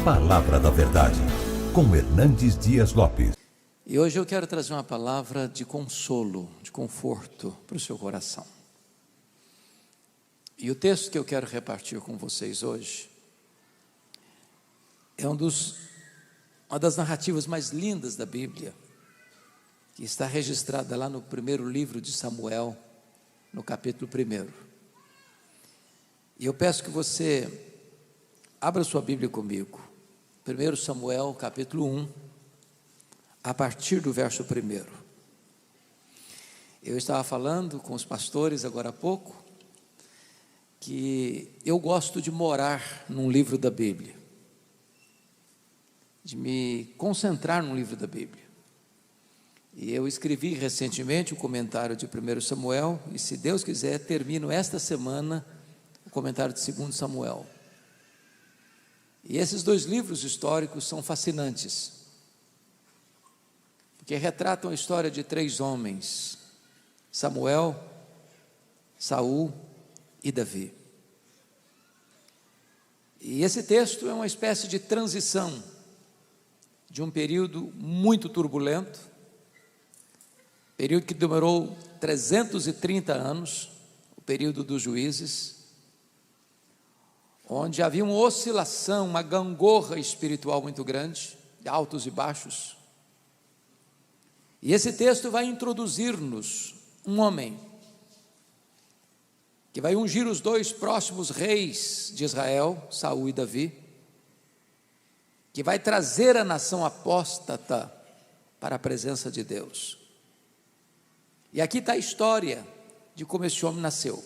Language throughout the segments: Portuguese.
Palavra da Verdade, com Hernandes Dias Lopes. E hoje eu quero trazer uma palavra de consolo, de conforto para o seu coração. E o texto que eu quero repartir com vocês hoje é uma das narrativas mais lindas da Bíblia, que está registrada lá no primeiro livro de Samuel, no capítulo 1. E eu peço que você abra sua Bíblia comigo, 1 Samuel capítulo 1, a partir do verso 1. Eu estava falando com os pastores agora há pouco, que eu gosto de morar num livro da Bíblia, de me concentrar num livro da Bíblia. E eu escrevi recentemente o comentário de 1 Samuel, e se Deus quiser, termino esta semana o comentário de 2 Samuel. E esses dois livros históricos são fascinantes, porque retratam a história de 3 homens: Samuel, Saul e Davi. E esse texto é uma espécie de transição de um período muito turbulento, período que demorou 330 anos, o período dos juízes, onde havia uma oscilação, uma gangorra espiritual muito grande, de altos e baixos. E esse texto vai introduzir-nos um homem que vai ungir os 2 próximos reis de Israel, Saul e Davi, que vai trazer a nação apóstata para a presença de Deus. E aqui está a história de como esse homem nasceu.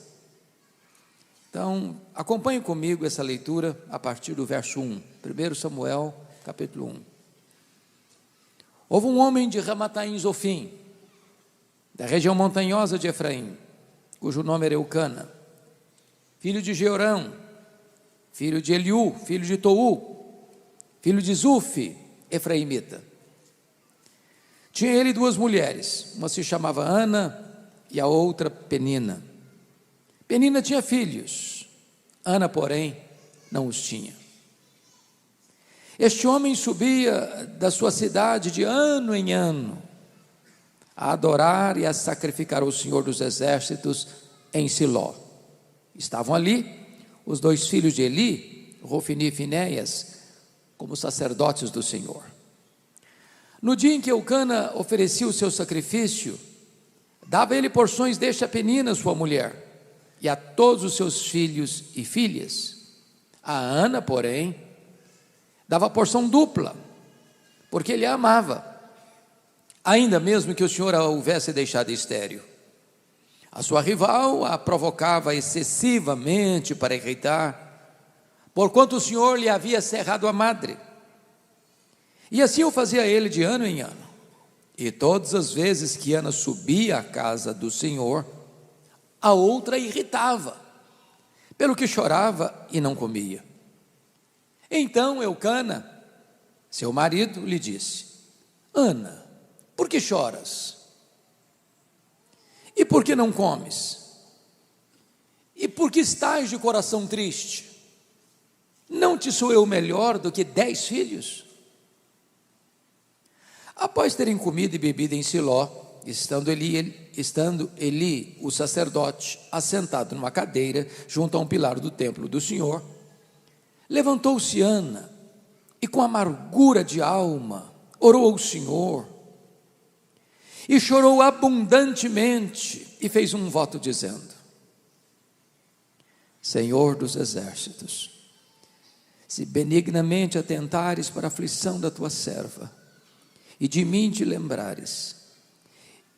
Então, acompanhe comigo essa leitura a partir do verso 1, 1 Samuel, capítulo 1. Houve um homem de Ramataim Zofim, da região montanhosa de Efraim, cujo nome era Eucana, filho de Jeorão, filho de Eliú, filho de Tou, filho de Zufi, efraimita. Tinha ele 2 mulheres, uma se chamava Ana e a outra Penina. Penina tinha filhos, Ana, porém, não os tinha. Este homem subia da sua cidade de ano em ano, a adorar e a sacrificar ao Senhor dos Exércitos em Siló. Estavam ali os 2 filhos de Eli, Rofni e Finéias, como sacerdotes do Senhor. No dia em que Eucana oferecia o seu sacrifício, dava ele porções deste a Penina, sua mulher, e a todos os seus filhos e filhas. A Ana, porém, dava porção dupla, porque ele a amava, ainda mesmo que o Senhor a houvesse deixado estéril. A sua rival a provocava excessivamente para irritar, porquanto o Senhor lhe havia cerrado a madre. E assim o fazia ele de ano em ano. E todas as vezes que Ana subia à casa do Senhor, a outra irritava, pelo que chorava e não comia. Então Eucana, seu marido, lhe disse: Ana, por que choras? E por que não comes? E por que estás de coração triste? Não te sou eu melhor do que 10 filhos? Após terem comido e bebido em Siló, estando Eli, o sacerdote, assentado numa cadeira junto a um pilar do templo do Senhor, levantou-se Ana e com amargura de alma orou ao Senhor e chorou abundantemente e fez um voto dizendo: Senhor dos exércitos, se benignamente atentares para a aflição da tua serva e de mim te lembrares,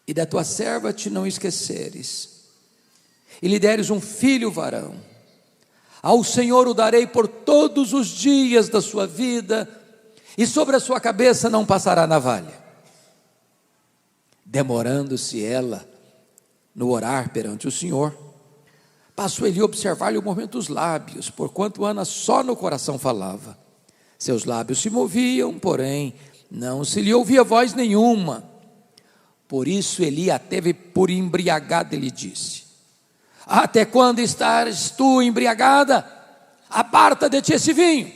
e da tua serva te não esqueceres, e lhe deres um filho varão, ao Senhor o darei por todos os dias da sua vida, e sobre a sua cabeça não passará navalha. Demorando-se ela no orar perante o Senhor, passou ele a observar-lhe o movimento dos lábios, porquanto Ana só no coração falava. Seus lábios se moviam, porém não se lhe ouvia voz nenhuma. Por isso Eli a teve por embriagada e lhe disse: até quando estás tu embriagada? Aparta de ti esse vinho.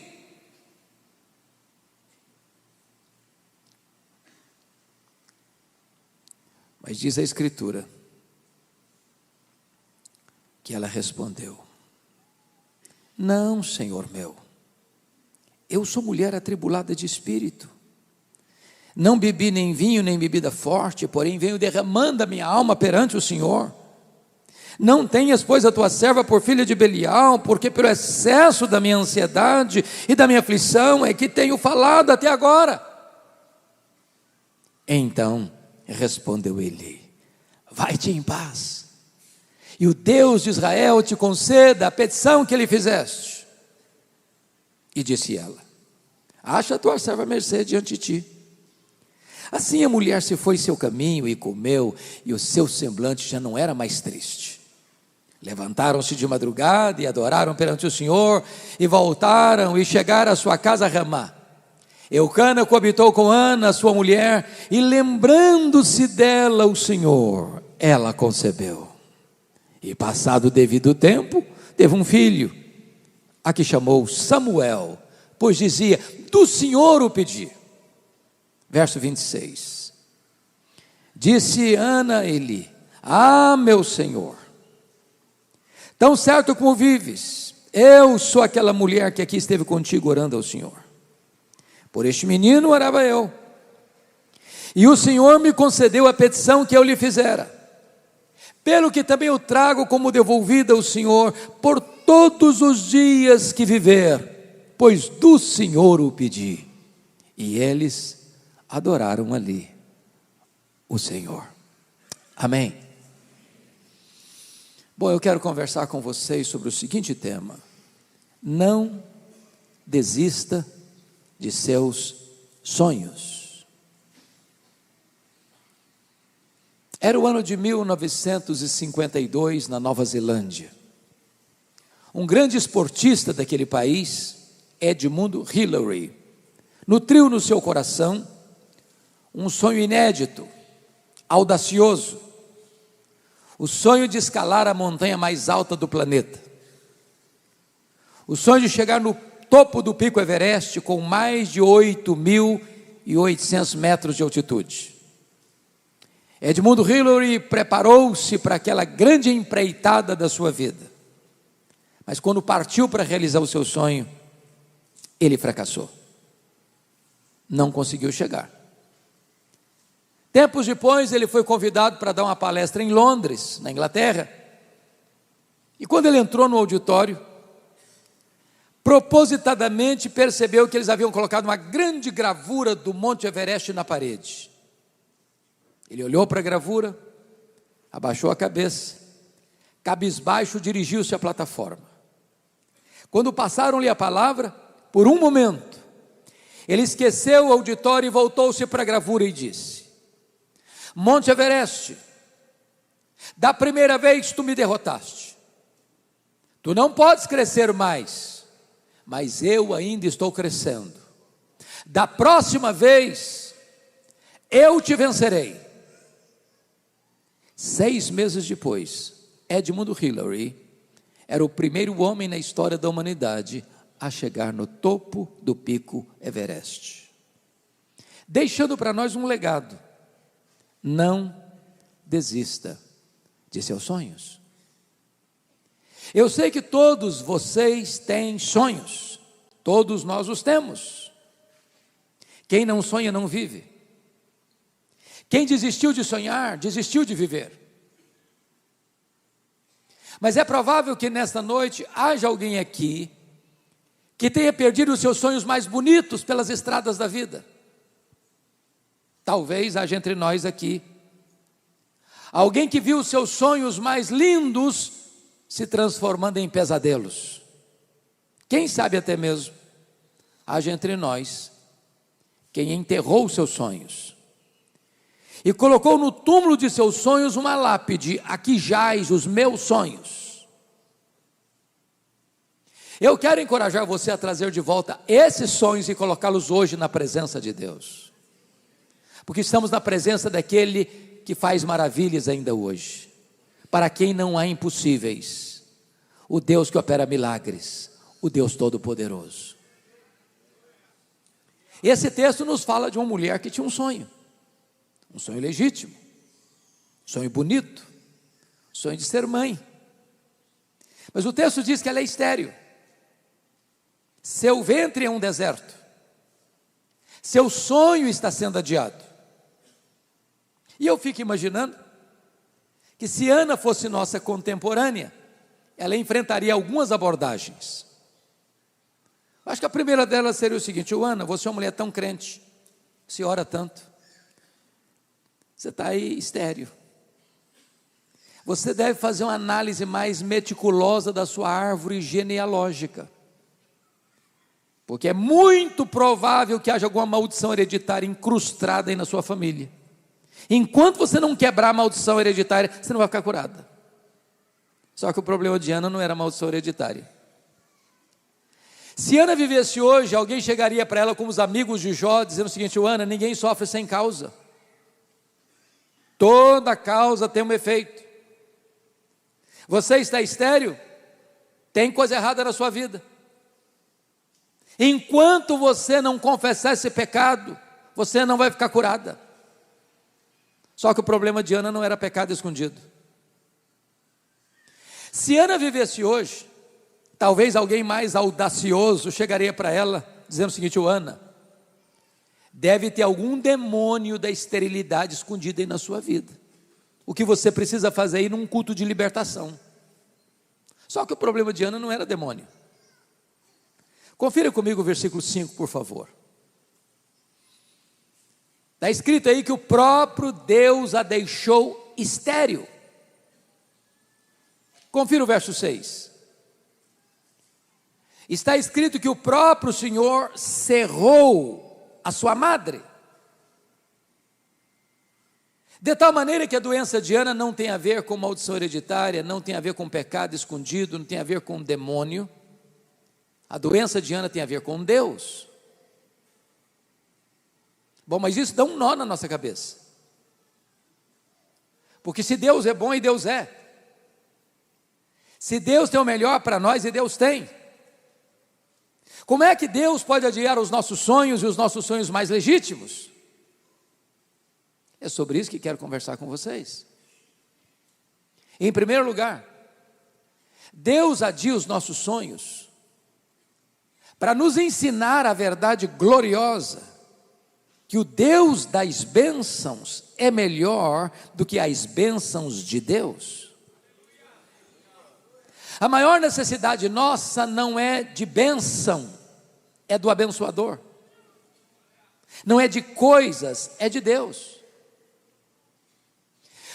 Mas diz a Escritura que ela respondeu: não, Senhor meu, eu sou mulher atribulada de espírito. Não bebi nem vinho, nem bebida forte, porém venho derramando a minha alma perante o Senhor. Não tenhas, pois, a tua serva por filha de Belial, porque pelo excesso da minha ansiedade e da minha aflição é que tenho falado até agora. Então respondeu ele: vai-te em paz, e o Deus de Israel te conceda a petição que lhe fizeste. E disse ela: acha a tua serva à mercê diante de ti. Assim a mulher se foi seu caminho e comeu, e o seu semblante já não era mais triste. Levantaram-se de madrugada e adoraram perante o Senhor, e voltaram e chegaram à sua casa a Ramá. Eucana coabitou com Ana, sua mulher, e lembrando-se dela o Senhor, ela concebeu. E passado o devido tempo, teve um filho, a que chamou Samuel, pois dizia: do Senhor o pedi. Verso 26. Disse Ana a Eli: ah, meu Senhor, tão certo como vives, eu sou aquela mulher que aqui esteve contigo orando ao Senhor. Por este menino orava eu, e o Senhor me concedeu a petição que eu lhe fizera, pelo que também eu trago como devolvida ao Senhor por todos os dias que viver, pois do Senhor o pedi. E eles adoraram ali o Senhor. Amém. Bom, eu quero conversar com vocês sobre o seguinte tema: não desista de seus sonhos. Era o ano de 1952 na Nova Zelândia. Um grande esportista daquele país, Edmund Hillary, nutriu no seu coração um sonho inédito, audacioso, o sonho de escalar a montanha mais alta do planeta, o sonho de chegar no topo do Pico Everest com mais de 8.800 metros de altitude. Edmund Hillary preparou-se para aquela grande empreitada da sua vida, mas quando partiu para realizar o seu sonho, ele fracassou, não conseguiu chegar. Tempos depois, ele foi convidado para dar uma palestra em Londres, na Inglaterra. E quando ele entrou no auditório, propositadamente percebeu que eles haviam colocado uma grande gravura do Monte Everest na parede. Ele olhou para a gravura, abaixou a cabeça, cabisbaixo dirigiu-se à plataforma. Quando passaram-lhe a palavra, por um momento, ele esqueceu o auditório e voltou-se para a gravura e disse: Monte Everest, da primeira vez tu me derrotaste, tu não podes crescer mais, mas eu ainda estou crescendo. Da próxima vez, eu te vencerei. 6 meses depois, Edmund Hillary era o primeiro homem na história da humanidade a chegar no topo do Pico Everest, deixando para nós um legado: não desista de seus sonhos. Eu sei que todos vocês têm sonhos, todos nós os temos. Quem não sonha não vive. Quem desistiu de sonhar, desistiu de viver. Mas é provável que nesta noite haja alguém aqui que tenha perdido os seus sonhos mais bonitos pelas estradas da vida. Talvez haja entre nós aqui alguém que viu os seus sonhos mais lindos se transformando em pesadelos. Quem sabe até mesmo haja entre nós quem enterrou os seus sonhos e colocou no túmulo de seus sonhos uma lápide: aqui jaz os meus sonhos. Eu quero encorajar você a trazer de volta esses sonhos e colocá-los hoje na presença de Deus, porque estamos na presença daquele que faz maravilhas ainda hoje, para quem não há impossíveis, o Deus que opera milagres, o Deus Todo-Poderoso. Esse texto nos fala de uma mulher que tinha um sonho legítimo. sonho bonito, sonho de ser mãe. Mas o texto diz que ela é estéril. Seu ventre é um deserto. Seu sonho está sendo adiado. E eu fico imaginando que se Ana fosse nossa contemporânea, ela enfrentaria algumas abordagens. Acho que a primeira delas seria o seguinte: Ana, você é uma mulher tão crente, você ora tanto, você está aí estéril. Você deve fazer uma análise mais meticulosa da sua árvore genealógica, porque é muito provável que haja alguma maldição hereditária incrustada aí na sua família. Enquanto você não quebrar a maldição hereditária, você não vai ficar curada. Só que o problema de Ana não era a maldição hereditária. Se Ana vivesse hoje, alguém chegaria para ela como os amigos de Jó, dizendo o seguinte: Ana, ninguém sofre sem causa. Toda causa tem um efeito. Você está estéril? Tem coisa errada na sua vida. Enquanto você não confessar esse pecado, você não vai ficar curada. Só que o problema de Ana não era pecado escondido. Se Ana vivesse hoje, talvez alguém mais audacioso chegaria para ela, dizendo o seguinte: Ana, deve ter algum demônio da esterilidade escondido aí na sua vida. O que você precisa fazer aí num culto de libertação. Só que o problema de Ana não era demônio. Confira comigo o versículo 5, por favor. Está escrito aí que o próprio Deus a deixou estéril. Confira o verso 6. Está escrito que o próprio Senhor cerrou a sua madre. De tal maneira que a doença de Ana não tem a ver com maldição hereditária, não tem a ver com pecado escondido, não tem a ver com demônio. A doença de Ana tem a ver com Deus. Bom, mas isso dá um nó na nossa cabeça. Porque se Deus é bom, e Deus é. Se Deus tem o melhor para nós, e Deus tem, como é que Deus pode adiar os nossos sonhos e os nossos sonhos mais legítimos? É sobre isso que quero conversar com vocês. Em primeiro lugar, Deus adia os nossos sonhos para nos ensinar a verdade gloriosa, que o Deus das bênçãos é melhor do que as bênçãos de Deus. A maior necessidade nossa não é de bênção, é do abençoador. Não é de coisas, é de Deus.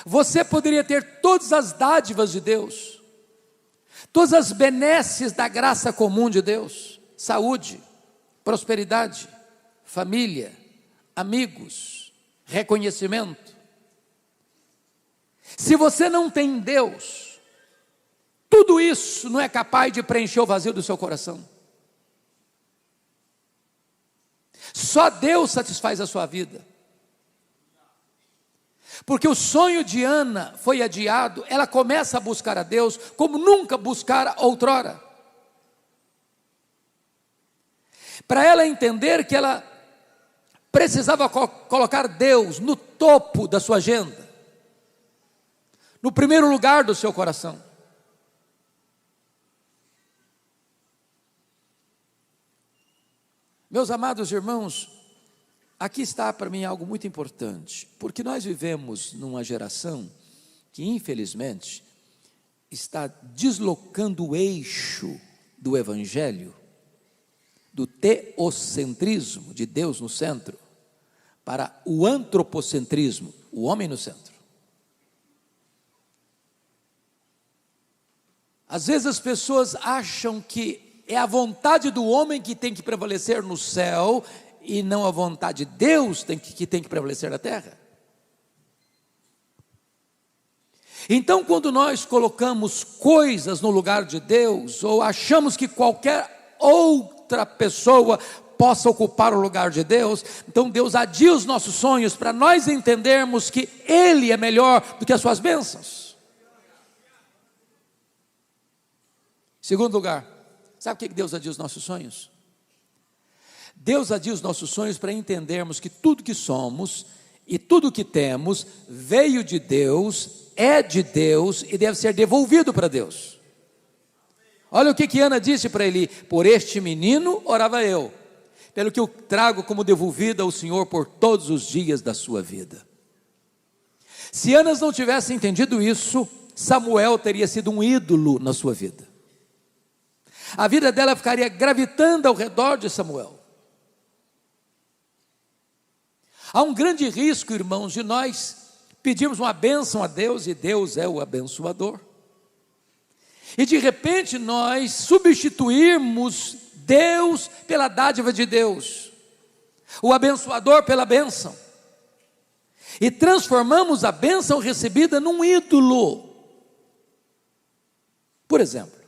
Você poderia ter todas as dádivas de Deus, todas as benesses da graça comum de Deus: saúde, prosperidade, família, amigos, reconhecimento. Se você não tem Deus, tudo isso não é capaz de preencher o vazio do seu coração. Só Deus satisfaz a sua vida. Porque o sonho de Ana foi adiado, ela começa a buscar a Deus como nunca buscara outrora. Para ela entender que ela precisava colocar Deus no topo da sua agenda, no primeiro lugar do seu coração. Meus amados irmãos, aqui está para mim algo muito importante, porque nós vivemos numa geração que infelizmente está deslocando o eixo do evangelho, do teocentrismo, de Deus no centro, para o antropocentrismo, o homem no centro. Às vezes as pessoas acham que é a vontade do homem que tem que prevalecer no céu, e não a vontade de Deus que tem que prevalecer na terra. Então, quando nós colocamos coisas no lugar de Deus, ou achamos que qualquer outra pessoa possa ocupar o lugar de Deus, então Deus adia os nossos sonhos para nós entendermos que Ele é melhor do que as suas bênçãos. Segundo lugar, sabe por que Deus adia os nossos sonhos? Deus adia os nossos sonhos para entendermos que tudo que somos E tudo que temos veio de Deus, é de Deus e deve ser devolvido para Deus. Olha o que Ana disse para Eli: por este menino orava eu, pelo que eu trago como devolvida ao Senhor por todos os dias da sua vida. Se Ana não tivesse entendido isso, Samuel teria sido um ídolo na sua vida. A vida dela ficaria gravitando ao redor de Samuel. Há um grande risco, irmãos, de nós pedirmos uma bênção a Deus, e Deus é o abençoador, e de repente nós substituirmos Deus pela dádiva de Deus, o abençoador pela bênção, e transformamos a bênção recebida num ídolo. Por exemplo,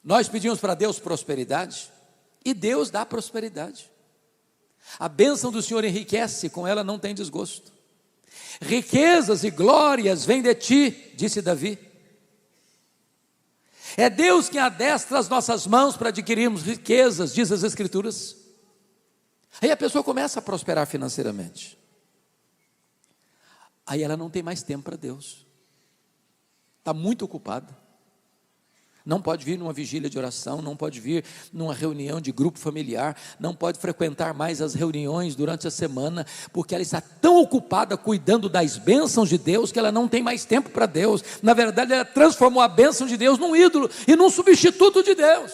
nós pedimos para Deus prosperidade, e Deus dá prosperidade. A bênção do Senhor enriquece, com ela não tem desgosto. Riquezas e glórias vêm de ti, disse Davi. É Deus quem adestra as nossas mãos para adquirirmos riquezas, diz as Escrituras. Aí a pessoa começa a prosperar financeiramente. Aí ela não tem mais tempo para Deus. Está muito ocupada. Não pode vir numa vigília de oração, não pode vir numa reunião de grupo familiar, não pode frequentar mais as reuniões durante a semana, porque ela está tão ocupada cuidando das bênçãos de Deus, que ela não tem mais tempo para Deus. Na verdade, ela transformou a bênção de Deus num ídolo e num substituto de Deus.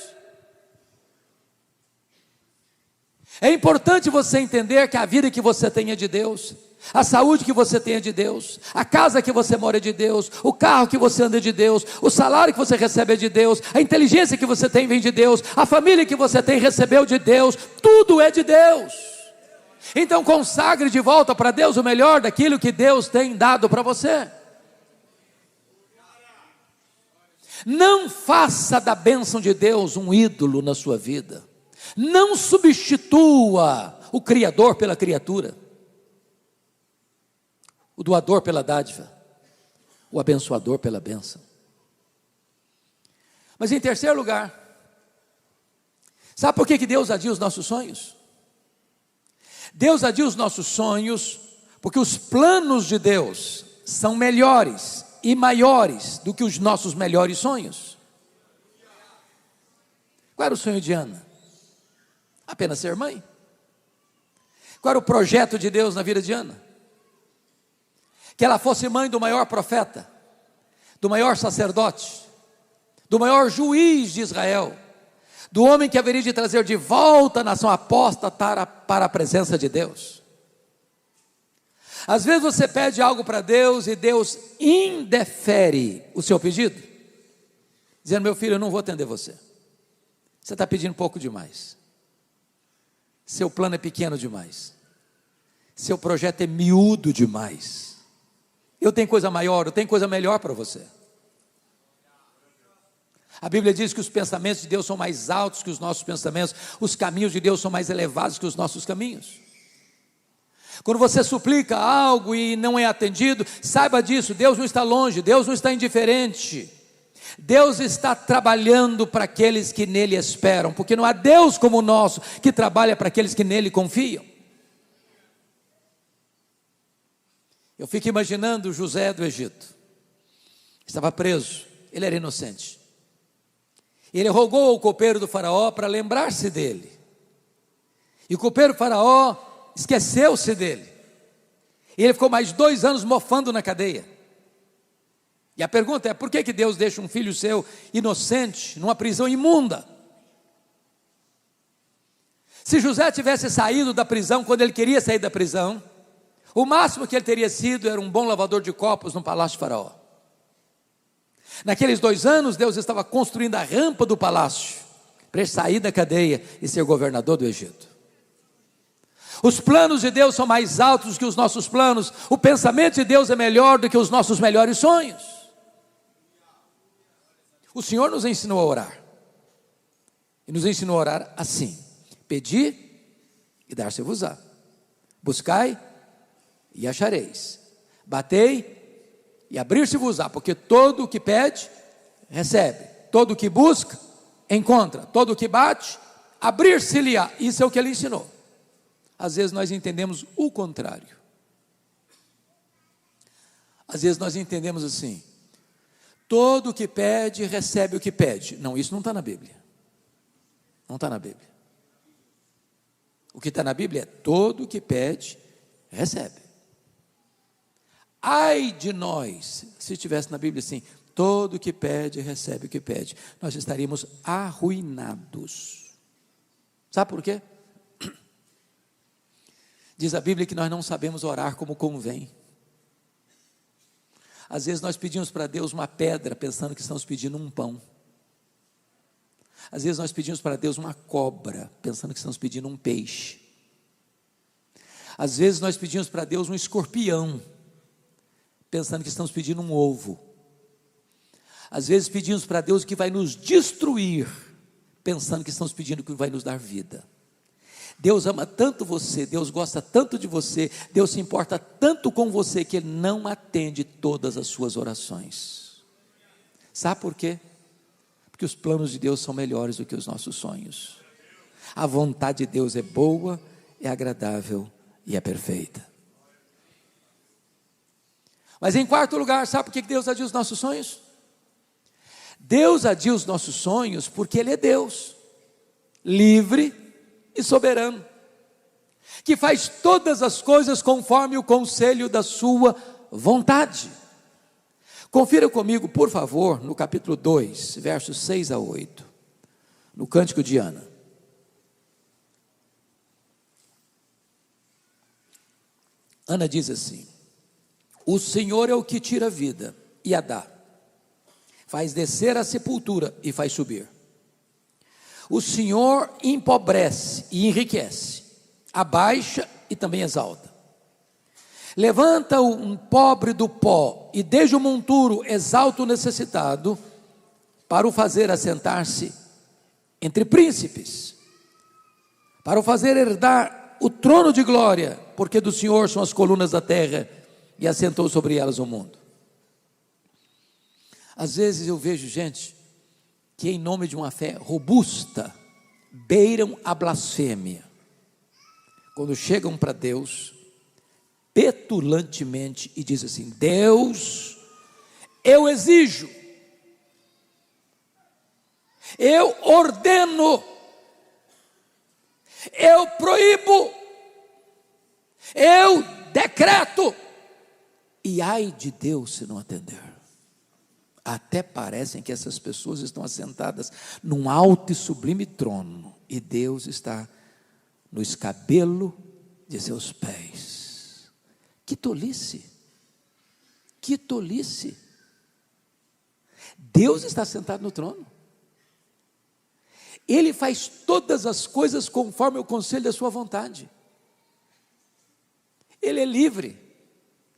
É importante você entender que a vida que você tem é de Deus, a saúde que você tem é de Deus, a casa que você mora é de Deus, o carro que você anda é de Deus, o salário que você recebe é de Deus, a inteligência que você tem vem de Deus, a família que você tem recebeu de Deus, tudo é de Deus. Então consagre de volta para Deus o melhor daquilo que Deus tem dado para você. Não faça da bênção de Deus um ídolo na sua vida. Não substitua o Criador pela criatura, o doador pela dádiva, o abençoador pela bênção. Mas em terceiro lugar, sabe por que Deus adia os nossos sonhos? Deus adia os nossos sonhos porque os planos de Deus são melhores e maiores do que os nossos melhores sonhos. Qual era o sonho de Ana? Apenas ser mãe. Qual era o projeto de Deus na vida de Ana? Que ela fosse mãe do maior profeta, do maior sacerdote, do maior juiz de Israel, do homem que haveria de trazer de volta a nação apóstata para a presença de Deus. Às vezes você pede algo para Deus e Deus indefere o seu pedido, dizendo: meu filho, eu não vou atender você, você está pedindo pouco demais, seu plano é pequeno demais, seu projeto é miúdo demais, eu tenho coisa maior, eu tenho coisa melhor para você. A Bíblia diz que os pensamentos de Deus são mais altos que os nossos pensamentos, os caminhos de Deus são mais elevados que os nossos caminhos. Quando você suplica algo e não é atendido, saiba disso, Deus não está longe, Deus não está indiferente, Deus está trabalhando para aqueles que nele esperam, porque não há Deus como o nosso, que trabalha para aqueles que nele confiam. Eu fico imaginando José do Egito, estava preso, ele era inocente, ele rogou ao copeiro do faraó para lembrar-se dele, e o copeiro do faraó esqueceu-se dele, e ele ficou mais 2 anos mofando na cadeia. E a pergunta é: por que Deus deixa um filho seu inocente numa prisão imunda? Se José tivesse saído da prisão quando ele queria sair da prisão, o máximo que ele teria sido era um bom lavador de copos no palácio de faraó. Naqueles 2 anos, Deus estava construindo a rampa do palácio para ele sair da cadeia e ser governador do Egito. Os planos de Deus são mais altos do que os nossos planos, o pensamento de Deus é melhor do que os nossos melhores sonhos. O Senhor nos ensinou a orar, e nos ensinou a orar assim: pedi e dar-se-vos-á, buscai e achareis, batei e abrir-se-vos-á, porque todo o que pede, recebe, todo o que busca, encontra, todo o que bate, abrir-se-lhe-á. Isso é o que ele ensinou. Às vezes nós entendemos o contrário. Às vezes nós entendemos assim: todo o que pede, recebe o que pede. Não, isso não está na Bíblia. Não está na Bíblia. O que está na Bíblia é: todo o que pede, recebe. Ai de nós, se estivesse na Bíblia assim: todo o que pede, recebe o que pede. Nós estaríamos arruinados. Sabe por quê? Diz a Bíblia que nós não sabemos orar como convém. Às vezes nós pedimos para Deus uma pedra, pensando que estamos pedindo um pão. Às vezes nós pedimos para Deus uma cobra, pensando que estamos pedindo um peixe. Às vezes nós pedimos para Deus um escorpião, pensando que estamos pedindo um ovo. Às vezes pedimos para Deus que vai nos destruir, pensando que estamos pedindo que vai nos dar vida. Deus ama tanto você, Deus gosta tanto de você, Deus se importa tanto com você, que Ele não atende todas as suas orações. Sabe por quê? Porque os planos de Deus são melhores do que os nossos sonhos. A vontade de Deus é boa, é agradável e é perfeita. Mas em quarto lugar, sabe por que Deus adia os nossos sonhos? Deus adia os nossos sonhos porque Ele é Deus, livre e soberano, que faz todas as coisas conforme o conselho da sua vontade. Confira comigo, por favor, no capítulo 2, versos 6 a 8, no Cântico de Ana. Ana diz assim: o Senhor é o que tira a vida e a dá, faz descer a sepultura e faz subir. O Senhor empobrece e enriquece, abaixa e também exalta. Levanta um pobre do pó e desde o monturo exalta o necessitado, para o fazer assentar-se entre príncipes, para o fazer herdar o trono de glória, porque do Senhor são as colunas da terra e assentou sobre elas o mundo. Às vezes eu vejo gente que em nome de uma fé robusta, beiram a blasfêmia, quando chegam para Deus, petulantemente, e dizem assim: Deus, eu exijo, eu ordeno, eu proíbo, eu decreto, e ai de Deus se não atender. Até parecem que essas pessoas estão assentadas num alto e sublime trono, e Deus está no escabelo de seus pés. Que tolice! Que tolice! Deus está sentado no trono. Ele faz todas as coisas conforme o conselho da sua vontade. Ele é livre,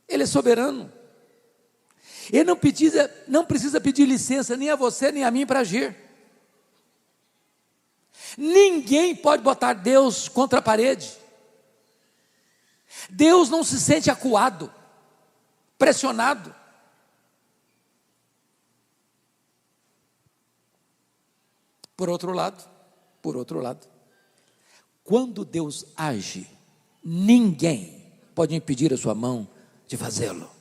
Ele é soberano. Ele não precisa pedir licença nem a você nem a mim para agir. Ninguém pode botar Deus contra a parede. Deus não se sente acuado, pressionado. Por outro lado, quando Deus age, ninguém pode impedir a sua mão de fazê-lo.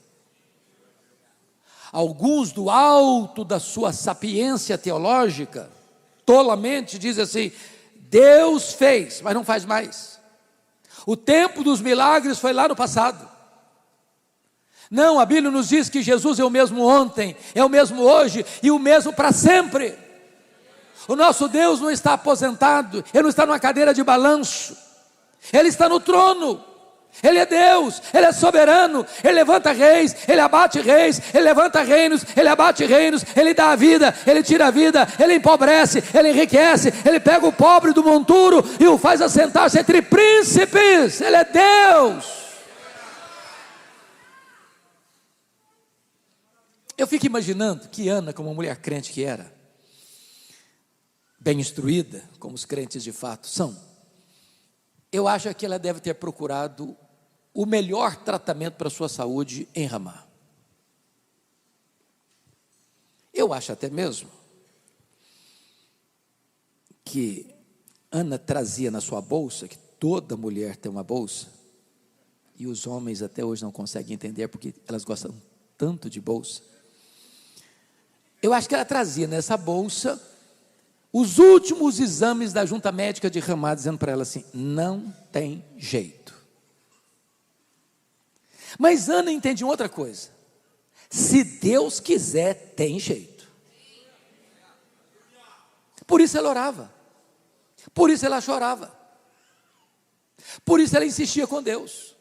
Alguns do alto da sua sapiência teológica, tolamente dizem assim: Deus fez, mas não faz mais. O tempo dos milagres foi lá no passado. Não, a Bíblia nos diz que Jesus é o mesmo ontem, é o mesmo hoje e o mesmo para sempre. O nosso Deus não está aposentado, Ele não está numa cadeira de balanço, Ele está no trono. Ele é Deus, Ele é soberano, Ele levanta reis, Ele abate reis, Ele levanta reinos, Ele abate reinos, Ele dá a vida, Ele tira a vida, Ele empobrece, Ele enriquece, Ele pega o pobre do monturo e o faz assentar-se entre príncipes. Ele é Deus. Eu fico imaginando que Ana, como uma mulher crente que era, bem instruída, como os crentes de fato são, eu acho que ela deve ter procurado o melhor tratamento para a sua saúde em Ramá. Eu acho até mesmo que Ana trazia na sua bolsa, que toda mulher tem uma bolsa, e os homens até hoje não conseguem entender porque elas gostam tanto de bolsa. Eu acho que ela trazia nessa bolsa os últimos exames da junta médica de Ramá, dizendo para ela assim: não tem jeito. Mas Ana entendia outra coisa: se Deus quiser, tem jeito. Por isso ela orava, por isso ela chorava, por isso ela insistia com Deus,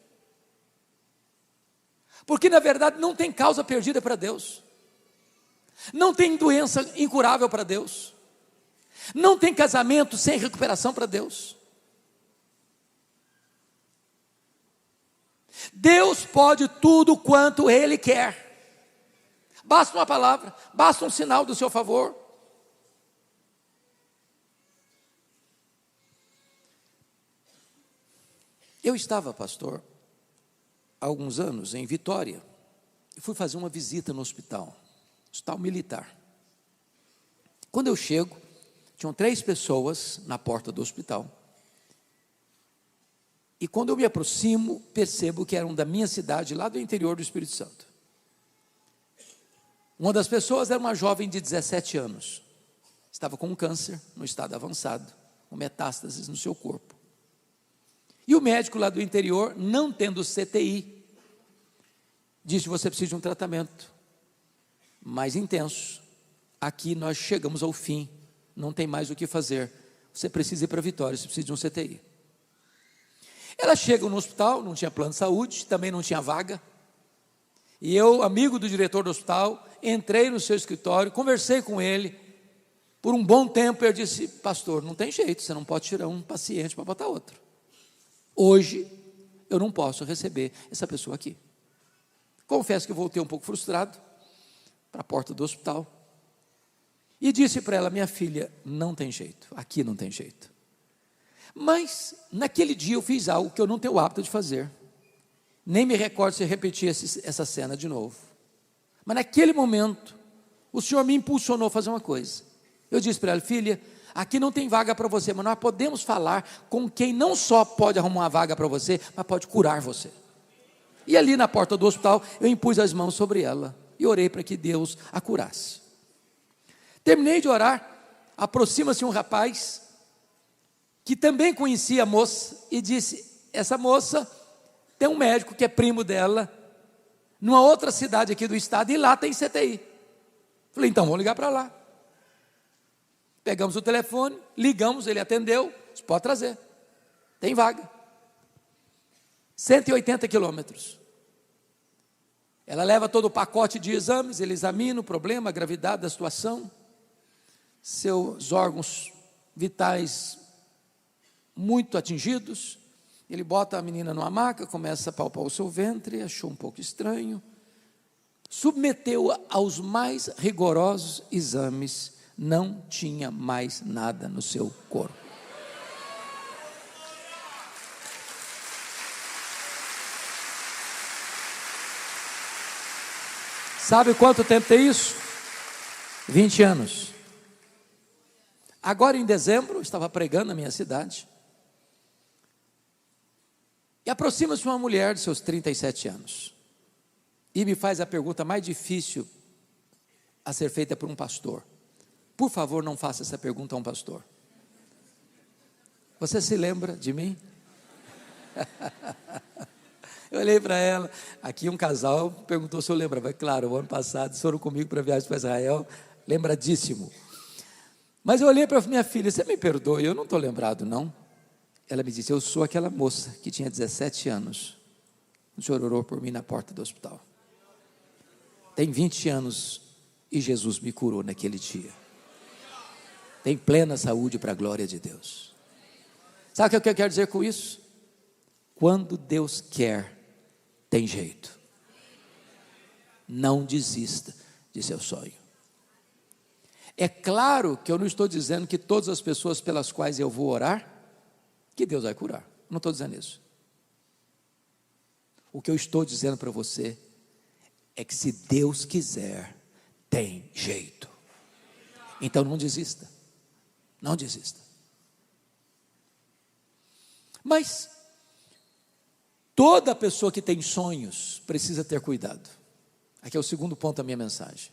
porque na verdade não tem causa perdida para Deus, não tem doença incurável para Deus, não tem casamento sem recuperação para Deus. Deus pode tudo quanto Ele quer. Basta uma palavra, basta um sinal do seu favor. Eu estava, pastor, há alguns anos em Vitória, e fui fazer uma visita no hospital militar. Quando eu chego, tinham 3 pessoas na porta do hospital. E quando eu me aproximo, percebo que eram da minha cidade, lá do interior do Espírito Santo. Uma das pessoas era uma jovem de 17 anos. Estava com um câncer no estado avançado, com metástases no seu corpo. E o médico lá do interior, não tendo CTI, disse: você precisa de um tratamento mais intenso. Aqui nós chegamos ao fim, não tem mais o que fazer. Você precisa ir para Vitória, você precisa de um CTI. Ela chega no hospital, não tinha plano de saúde, também não tinha vaga. E eu, amigo do diretor do hospital, entrei no seu escritório, conversei com ele. Por um bom tempo eu disse: pastor, não tem jeito, você não pode tirar um paciente para botar outro. Hoje eu não posso receber essa pessoa aqui. Confesso que voltei um pouco frustrado para a porta do hospital e disse para ela: minha filha, não tem jeito, aqui não tem jeito. Mas naquele dia eu fiz algo que eu não tenho o hábito de fazer, nem me recordo se eu repetir essa cena de novo. Mas naquele momento o Senhor me impulsionou a fazer uma coisa. Eu disse para ela: filha, aqui não tem vaga para você, mas nós podemos falar com quem não só pode arrumar uma vaga para você, mas pode curar você. E ali na porta do hospital eu impus as mãos sobre ela e orei para que Deus a curasse. Terminei de orar, aproxima-se um rapaz que também conhecia a moça e disse: essa moça tem um médico que é primo dela numa outra cidade aqui do estado, e lá tem CTI. Falei: então vamos ligar para lá. Pegamos o telefone, ligamos, ele atendeu, disse: pode trazer, tem vaga. 180 quilômetros. Ela leva todo o pacote de exames, ele examina o problema, a gravidade da situação, seus órgãos vitais muito atingidos. Ele bota a menina numa maca, começa a palpar o seu ventre, achou um pouco estranho, submeteu-a aos mais rigorosos exames, não tinha mais nada no seu corpo. Sabe quanto tempo tem isso? 20 anos. Agora em dezembro, eu estava pregando na minha cidade, e aproxima-se uma mulher de seus 37 anos, e me faz a pergunta mais difícil a ser feita por um pastor. Por favor, não faça essa pergunta a um pastor. Você se lembra de mim? Eu olhei para ela, aqui um casal perguntou se eu lembrava. Claro, o ano passado foram comigo para a viagem para Israel, lembradíssimo. Mas eu olhei para minha filha: você me perdoe, eu não estou lembrado não. Ela me disse: eu sou aquela moça que tinha 17 anos, o senhor orou por mim na porta do hospital. Tem 20 anos e Jesus me curou naquele dia. Tem plena saúde para a glória de Deus. Sabe o que eu quero dizer com isso? Quando Deus quer, tem jeito. Não desista de seu sonho. É claro que eu não estou dizendo que todas as pessoas pelas quais eu vou orar, que Deus vai curar. Não estou dizendo isso. O que eu estou dizendo para você é que se Deus quiser, tem jeito. Então não desista. Não desista. Mas toda pessoa que tem sonhos precisa ter cuidado. Aqui é o segundo ponto da minha mensagem.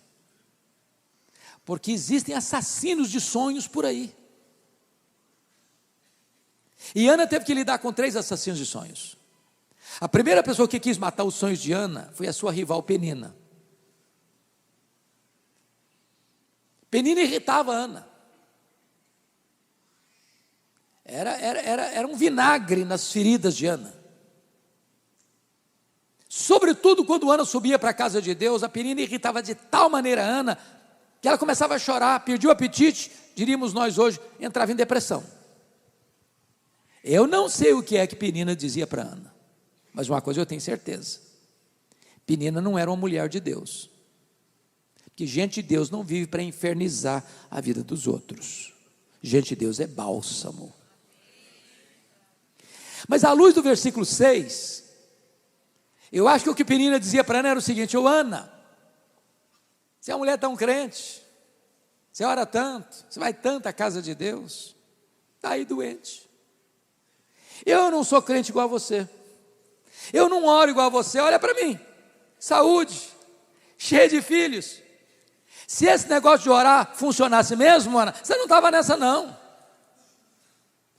Porque existem assassinos de sonhos por aí. E Ana teve que lidar com 3 assassinos de sonhos. A primeira pessoa que quis matar os sonhos de Ana foi a sua rival Penina. Penina irritava Ana. Era um vinagre nas feridas de Ana. Sobretudo quando Ana subia para a casa de Deus, a Penina irritava de tal maneira a Ana, que ela começava a chorar, perdia o apetite, diríamos nós hoje, entrava em depressão. Eu não sei o que é que Penina dizia para Ana, mas uma coisa eu tenho certeza: Penina não era uma mulher de Deus, porque gente de Deus não vive para infernizar a vida dos outros. Gente de Deus é bálsamo. Mas à luz do versículo 6, eu acho que o que Penina dizia para Ana era o seguinte: ô Ana, você é uma mulher tão crente, você ora tanto, você vai tanto à casa de Deus, está aí doente. Eu não sou crente igual a você, eu não oro igual a você, olha para mim, saúde, cheio de filhos. Se esse negócio de orar funcionasse mesmo, Ana, você não estava nessa não.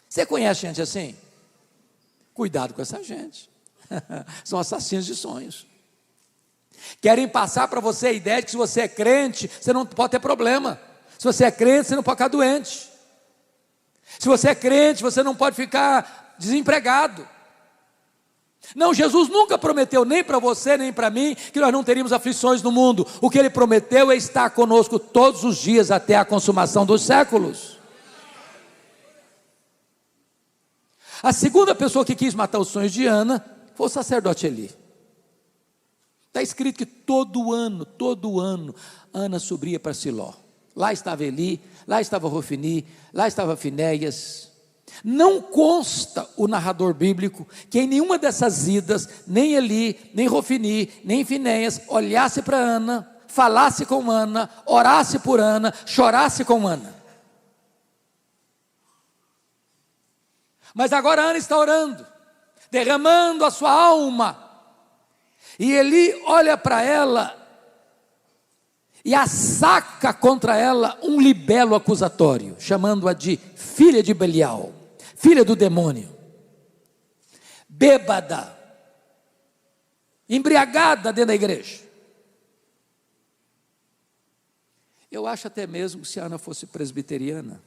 Você conhece gente assim? Cuidado com essa gente. São assassinos de sonhos. Querem passar para você a ideia de que se você é crente, você não pode ter problema. Se você é crente, você não pode ficar doente. Se você é crente, você não pode ficar desempregado. Não, Jesus nunca prometeu nem para você, nem para mim, que nós não teríamos aflições no mundo. O que Ele prometeu é estar conosco todos os dias até a consumação dos séculos. A segunda pessoa que quis matar os sonhos de Ana foi o sacerdote Eli. Está escrito que todo ano, Ana subia para Siló. Lá estava Eli, lá estava Rofini, lá estava Finéias. Não consta o narrador bíblico que em nenhuma dessas idas, nem Eli, nem Rofini, nem Finéias, olhasse para Ana, falasse com Ana, orasse por Ana, chorasse com Ana. Mas agora Ana está orando, derramando a sua alma, e Eli olha para ela e assaca contra ela um libelo acusatório, chamando-a de filha de Belial, filha do demônio, bêbada, embriagada dentro da igreja. Eu acho até mesmo que se Ana fosse presbiteriana,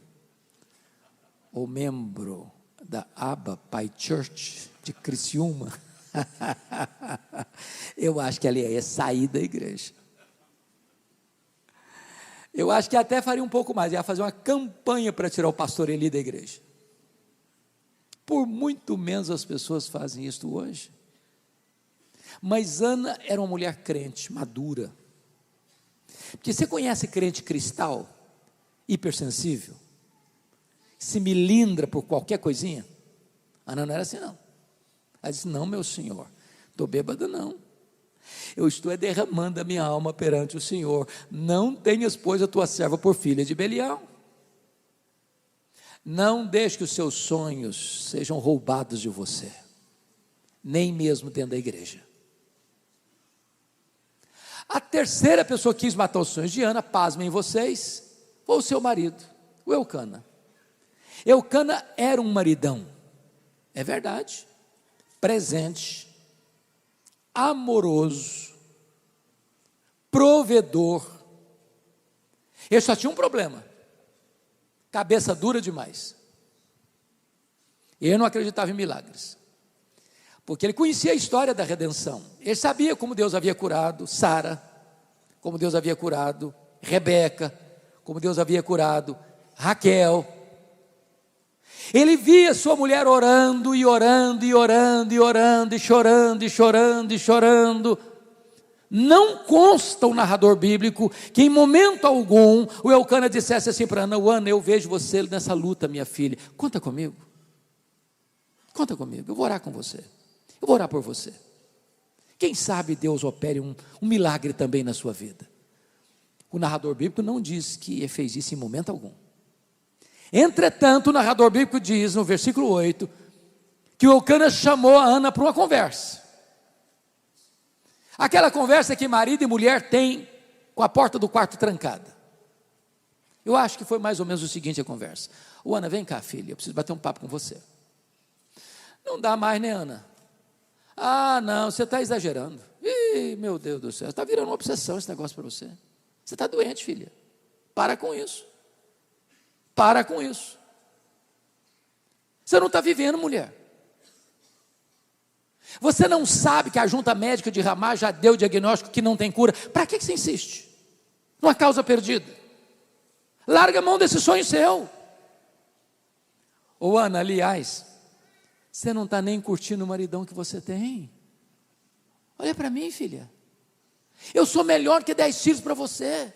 ou membro da Abba Pai Church de Criciúma, eu acho que ela ia sair da igreja. Eu acho que até faria um pouco mais, ia fazer uma campanha para tirar o pastor Eli da igreja. Por muito menos as pessoas fazem isso hoje. Mas Ana era uma mulher crente, madura. Porque você conhece crente cristal, hipersensível, se melindra por qualquer coisinha? Ana não era assim não. Ela disse: não, meu senhor, estou bêbada não, eu estou derramando a minha alma perante o Senhor. Não tenhas, pois, a tua serva por filha de Belial. Não deixe que os seus sonhos sejam roubados de você, nem mesmo dentro da igreja. A terceira pessoa que quis matar os sonhos de Ana, pasmem vocês, foi o seu marido, o Eucana. Eucana era um maridão, é verdade, presente, amoroso, provedor. Ele só tinha um problema: cabeça dura demais. Ele não acreditava em milagres, porque ele conhecia a história da redenção. Ele sabia como Deus havia curado Sara, como Deus havia curado Rebeca, como Deus havia curado Raquel. Ele via sua mulher orando e orando e orando e orando e chorando e chorando e chorando. Não consta o narrador bíblico que em momento algum o Eucana dissesse assim para Ana: Ana, eu vejo você nessa luta, minha filha, conta comigo, eu vou orar com você, eu vou orar por você. Quem sabe Deus opere um milagre também na sua vida. O narrador bíblico não diz que ele fez isso em momento algum. Entretanto, o narrador bíblico diz no versículo 8, que o Eucana chamou a Ana para uma conversa. Aquela conversa que marido e mulher têm com a porta do quarto trancada. Eu acho que foi mais ou menos o seguinte a conversa. Ô Ana, vem cá, filha, eu preciso bater um papo com você. Não dá mais, né, Ana? Ah, não, você está exagerando. Ih, meu Deus do céu, está virando uma obsessão esse negócio para você. Você está doente, filha. Para com isso. Para com isso. Você não está vivendo, mulher. Você não sabe que a junta médica de Ramá já deu o diagnóstico que não tem cura. Para que você insiste? Numa causa perdida. Larga a mão desse sonho seu. Ô Ana, aliás, você não está nem curtindo o maridão que você tem. Olha para mim, filha. Eu sou melhor que 10 filhos para você.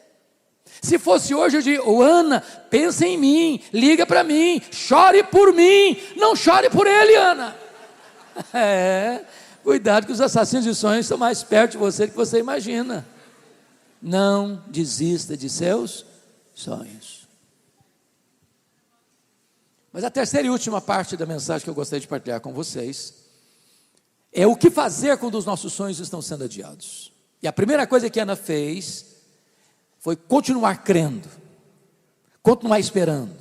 Se fosse hoje, eu diria, ô Ana, pensa em mim, liga para mim, chore por mim, não chore por ele, Ana. Cuidado que os assassinos de sonhos estão mais perto de você do que você imagina. Não desista de seus sonhos. Mas a terceira e última parte da mensagem que eu gostaria de partilhar com vocês é o que fazer quando os nossos sonhos estão sendo adiados. E a primeira coisa que Ana fez foi continuar crendo, continuar esperando,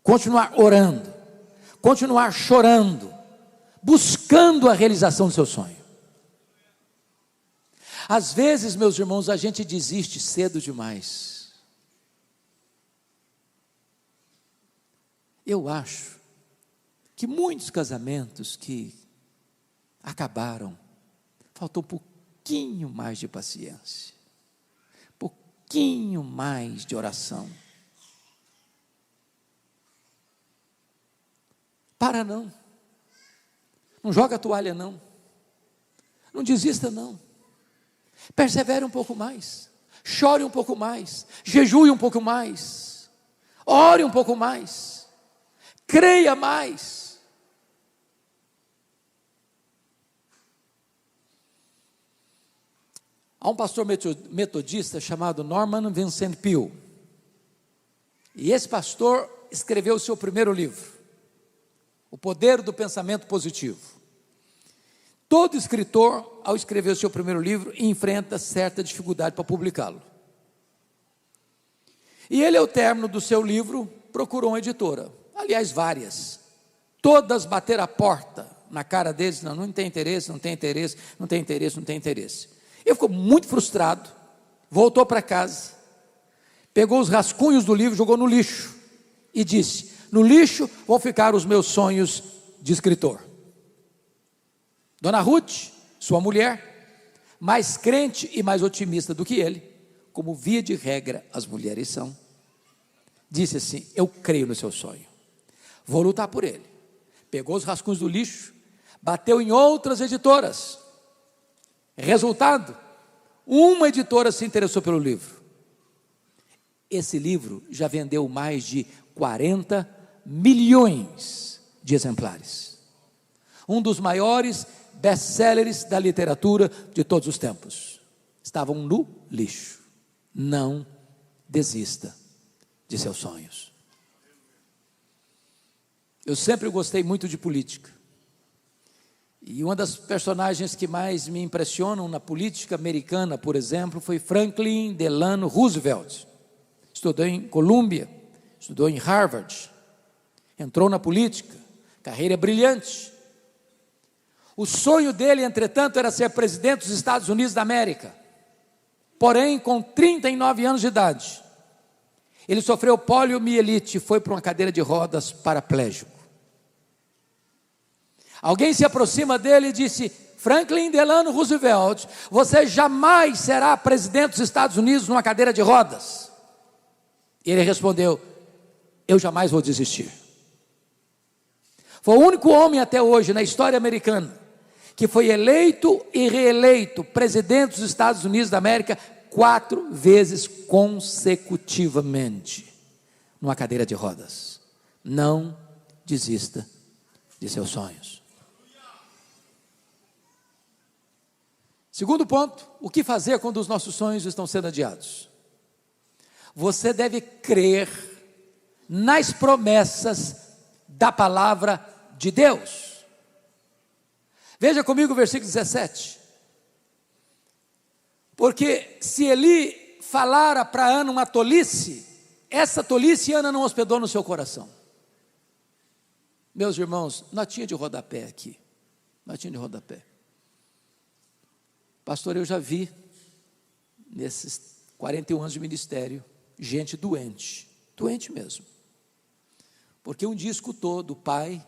continuar orando, continuar chorando, buscando a realização do seu sonho. Às vezes, meus irmãos, a gente desiste cedo demais. Eu acho que muitos casamentos que acabaram, faltou um pouquinho mais de paciência, um pouquinho mais de oração. Para não. Não joga a toalha não. Não desista não. Persevere um pouco mais. Chore um pouco mais. Jejue um pouco mais. Ore um pouco mais. Creia mais. Há um pastor metodista chamado Norman Vincent Peale. E esse pastor escreveu o seu primeiro livro, O Poder do Pensamento Positivo. Todo escritor, ao escrever o seu primeiro livro, enfrenta certa dificuldade para publicá-lo. E ele, ao término do seu livro, procurou uma editora. Aliás, várias. Todas bateram a porta na cara deles. Não tem interesse, não tem interesse, não tem interesse, não tem interesse. Ele ficou muito frustrado, voltou para casa, pegou os rascunhos do livro, jogou no lixo e disse: no lixo vão ficar os meus sonhos de escritor. Dona Ruth, sua mulher, mais crente e mais otimista do que ele, como via de regra as mulheres são, disse assim: eu creio no seu sonho, vou lutar por ele. Pegou os rascunhos do lixo, bateu em outras editoras. Resultado, uma editora se interessou pelo livro. Esse livro já vendeu mais de 40 milhões de exemplares. Um dos maiores best-sellers da literatura de todos os tempos. Estavam no lixo. Não desista de seus sonhos. Eu sempre gostei muito de política. E uma das personagens que mais me impressionam na política americana, por exemplo, foi Franklin Delano Roosevelt. Estudou em Columbia, estudou em Harvard, entrou na política, carreira brilhante. O sonho dele, entretanto, era ser presidente dos Estados Unidos da América. Porém, com 39 anos de idade, ele sofreu poliomielite e foi para uma cadeira de rodas paraplégico. Alguém se aproxima dele e disse: Franklin Delano Roosevelt, você jamais será presidente dos Estados Unidos numa cadeira de rodas. E ele respondeu: eu jamais vou desistir. Foi o único homem até hoje na história americana que foi eleito e reeleito presidente dos Estados Unidos da América 4 vezes consecutivamente numa cadeira de rodas. Não desista de seus sonhos. Segundo ponto, o que fazer quando os nossos sonhos estão sendo adiados? Você deve crer nas promessas da palavra de Deus. Veja comigo o versículo 17. Porque se Eli falara para Ana uma tolice, essa tolice Ana não hospedou no seu coração. Meus irmãos, notinha de rodapé aqui. Notinha de rodapé. Pastor, eu já vi, nesses 41 anos de ministério, gente doente mesmo. Porque um dia escutou do pai,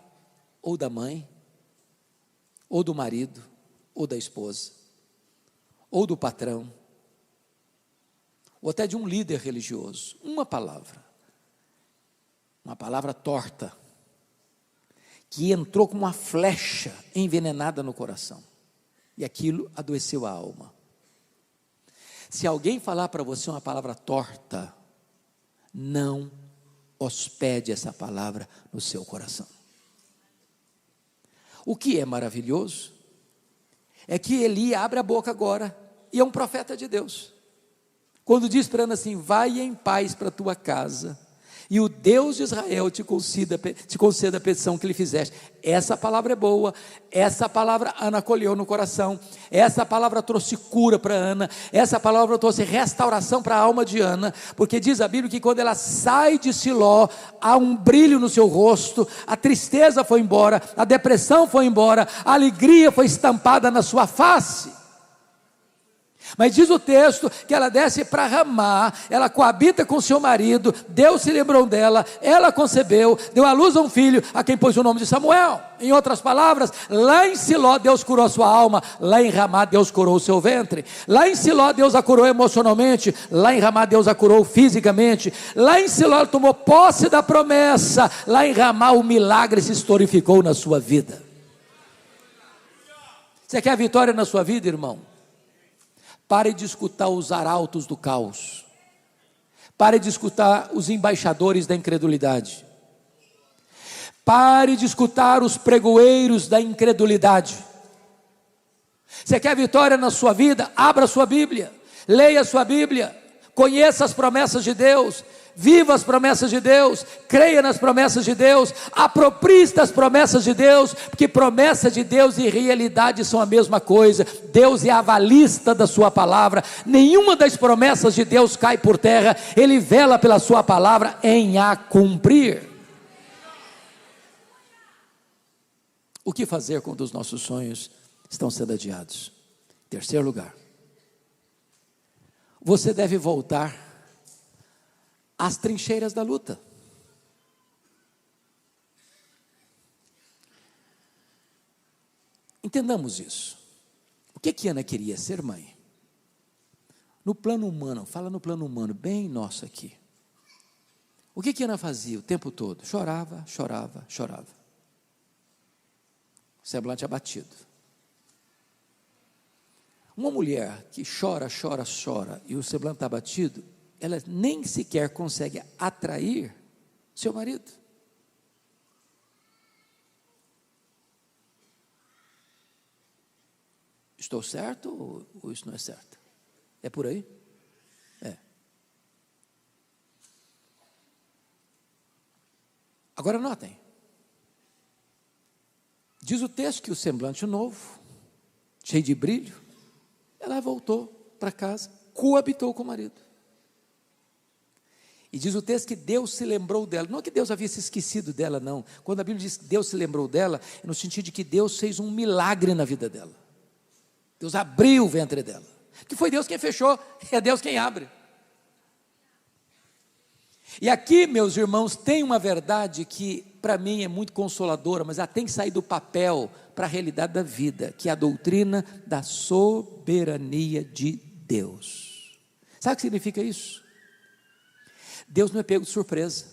ou da mãe, ou do marido, ou da esposa, ou do patrão, ou até de um líder religioso, uma palavra torta, que entrou como uma flecha envenenada no coração, e aquilo adoeceu a alma. Se alguém falar para você uma palavra torta, não hospede essa palavra no seu coração. O que é maravilhoso é que Eli abre a boca agora, e é um profeta de Deus, quando diz para Ana assim: vai em paz para a tua casa, e o Deus de Israel te conceda a petição que lhe fizeste. Essa palavra é boa, essa palavra Ana acolheu no coração, essa palavra trouxe cura para Ana, essa palavra trouxe restauração para a alma de Ana, porque diz a Bíblia que quando ela sai de Siló, há um brilho no seu rosto, a tristeza foi embora, a depressão foi embora, a alegria foi estampada na sua face. Mas diz o texto que ela desce para Ramá, ela coabita com seu marido, Deus se lembrou dela, ela concebeu, deu à luz a um filho, a quem pôs o nome de Samuel. Em outras palavras, lá em Siló Deus curou a sua alma, lá em Ramá Deus curou o seu ventre. Lá em Siló Deus a curou emocionalmente, lá em Ramá Deus a curou fisicamente. Lá em Siló ela tomou posse da promessa, lá em Ramá o milagre se historificou na sua vida. Você quer a vitória na sua vida, irmão? Pare de escutar os arautos do caos. Pare de escutar os embaixadores da incredulidade. Pare de escutar os pregoeiros da incredulidade. Você quer vitória na sua vida? Abra a sua Bíblia, leia a sua Bíblia, conheça as promessas de Deus, viva as promessas de Deus, creia nas promessas de Deus, aproprie-se das promessas de Deus, porque promessa de Deus e realidade são a mesma coisa. Deus é avalista da sua palavra, nenhuma das promessas de Deus cai por terra, Ele vela pela sua palavra em a cumprir. O que fazer quando os nossos sonhos estão sendo adiados? Em terceiro lugar, você deve voltar às trincheiras da luta. Entendamos isso. O que Ana queria? Ser mãe. No plano humano, fala no plano humano, bem nosso aqui. O que Ana fazia o tempo todo? Chorava. Semblante abatido. Uma mulher que chora, e o semblante está abatido, ela nem sequer consegue atrair seu marido. Estou certo ou isso não é certo? É por aí? É. Agora notem. Diz o texto que o semblante novo, cheio de brilho, ela voltou para casa, coabitou com o marido. E diz o texto que Deus se lembrou dela. Não é que Deus havia se esquecido dela, não. Quando a Bíblia diz que Deus se lembrou dela, é no sentido de que Deus fez um milagre na vida dela. Deus abriu o ventre dela. Porque foi Deus quem fechou, é Deus quem abre. E aqui, meus irmãos, tem uma verdade que para mim é muito consoladora, mas ela tem que sair do papel para a realidade da vida, que é a doutrina da soberania de Deus. Sabe o que significa isso? Deus não é pego de surpresa.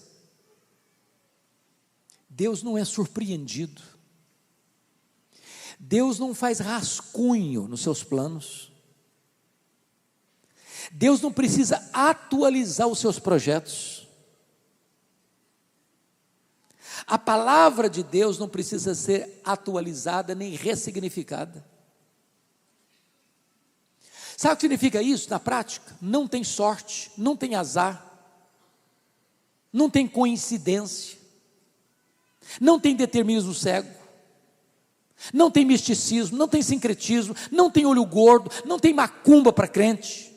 Deus não é surpreendido. Deus não faz rascunho nos seus planos. Deus não precisa atualizar os seus projetos. A palavra de Deus não precisa ser atualizada nem ressignificada. Sabe o que significa isso na prática? Não tem sorte, não tem azar, não tem coincidência, não tem determinismo cego. Não tem misticismo, não tem sincretismo, não tem olho gordo, não tem macumba para crente.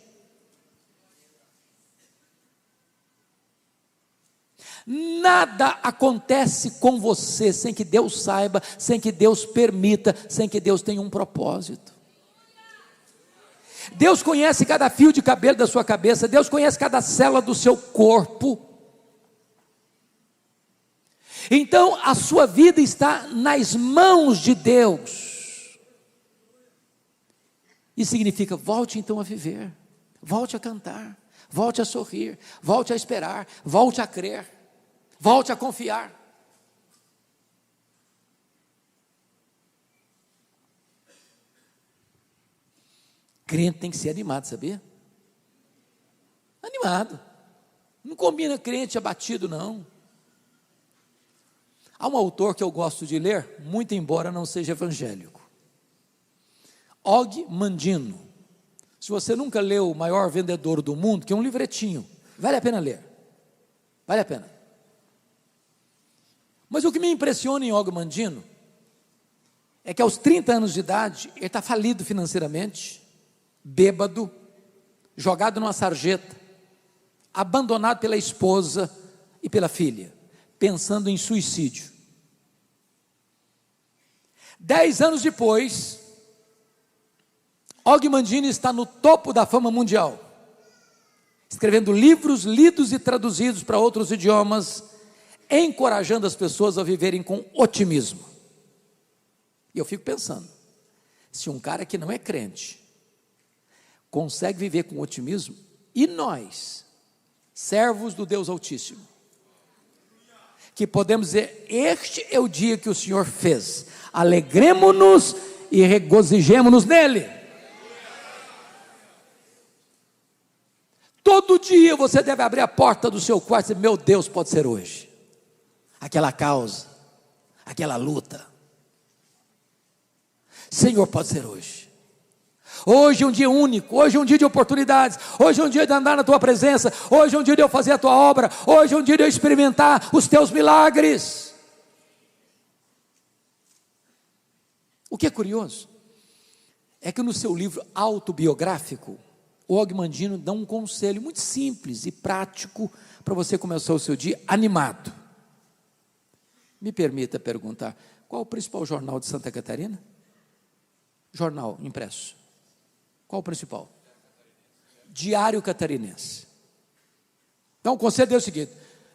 Nada acontece com você sem que Deus saiba, sem que Deus permita, sem que Deus tenha um propósito. Deus conhece cada fio de cabelo da sua cabeça, Deus conhece cada célula do seu corpo. Então a sua vida está nas mãos de Deus. Isso significa, volte então a viver, volte a cantar, volte a sorrir, volte a esperar, volte a crer, volte a confiar. Crente tem que ser animado, sabia? Animado. Não combina crente abatido, não. Há um autor que eu gosto de ler, muito embora não seja evangélico. Og Mandino. Se você nunca leu O Maior Vendedor do Mundo, que é um livretinho, vale a pena ler. Vale a pena. Mas o que me impressiona em Og Mandino é que aos 30 anos de idade, ele está falido financeiramente, bêbado, jogado numa sarjeta, abandonado pela esposa e pela filha, pensando em suicídio. 10 anos depois, Og Mandino está no topo da fama mundial, escrevendo livros lidos e traduzidos para outros idiomas, encorajando as pessoas a viverem com otimismo. E eu fico pensando, se um cara que não é crente consegue viver com otimismo, e nós, servos do Deus Altíssimo, que podemos dizer, este é o dia que o Senhor fez, alegremo-nos e regozijemo-nos nele. Todo dia você deve abrir a porta do seu quarto e dizer, meu Deus, pode ser hoje, aquela causa, aquela luta, Senhor, pode ser hoje. Hoje é um dia único, hoje é um dia de oportunidades, hoje é um dia de andar na tua presença, hoje é um dia de eu fazer a tua obra, hoje é um dia de eu experimentar os teus milagres. O que é curioso é que no seu livro autobiográfico, o Og Mandino dá um conselho muito simples e prático para você começar o seu dia animado. Me permita perguntar, qual o principal jornal de Santa Catarina? Jornal impresso. Qual o principal? Diário Catarinense. Então o conselho é o seguinte,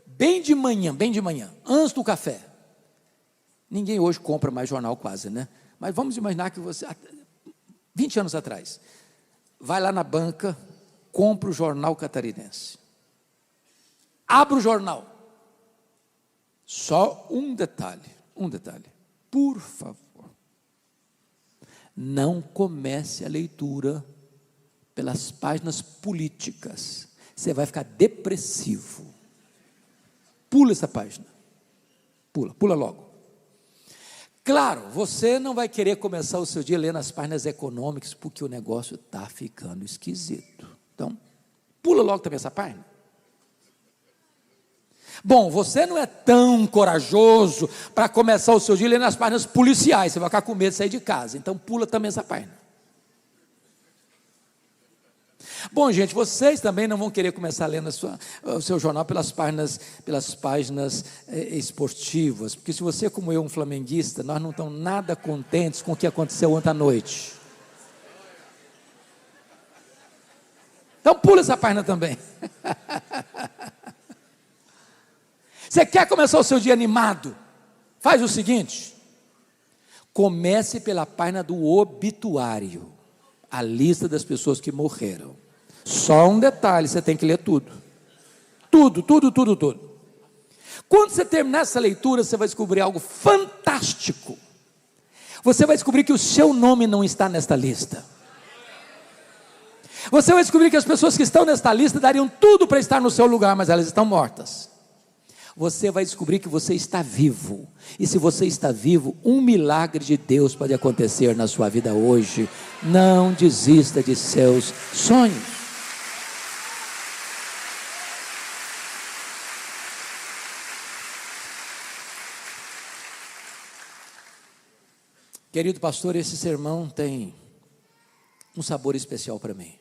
bem de manhã, antes do café. Ninguém hoje compra mais jornal quase, né? Mas vamos imaginar que você, 20 anos atrás, vai lá na banca, compra o Jornal Catarinense. Abre o jornal. Só um detalhe, por favor. Não comece a leitura pelas páginas políticas, você vai ficar depressivo. Pula essa página, pula logo. Claro, você não vai querer começar o seu dia lendo as páginas econômicas, porque o negócio está ficando esquisito. Então, pula logo também essa página. Bom, você não é tão corajoso para começar o seu dia lendo as páginas policiais, você vai ficar com medo de sair de casa, então pula também essa página. Bom, gente, vocês também não vão querer começar lendo o seu jornal pelas páginas esportivas, porque se você, como eu, um flamenguista, nós não estamos nada contentes com o que aconteceu ontem à noite. Então pula essa página também. Você quer começar o seu dia animado? Faz o seguinte, comece pela página do obituário, a lista das pessoas que morreram. Só um detalhe, você tem que ler tudo. Tudo. Quando você terminar essa leitura, você vai descobrir algo fantástico. Você vai descobrir que o seu nome não está nesta lista. Você vai descobrir que as pessoas que estão nesta lista dariam tudo para estar no seu lugar, mas elas estão mortas. Você vai descobrir que você está vivo, e se você está vivo, um milagre de Deus pode acontecer na sua vida hoje. Não desista de seus sonhos. Querido pastor, esse sermão tem um sabor especial para mim,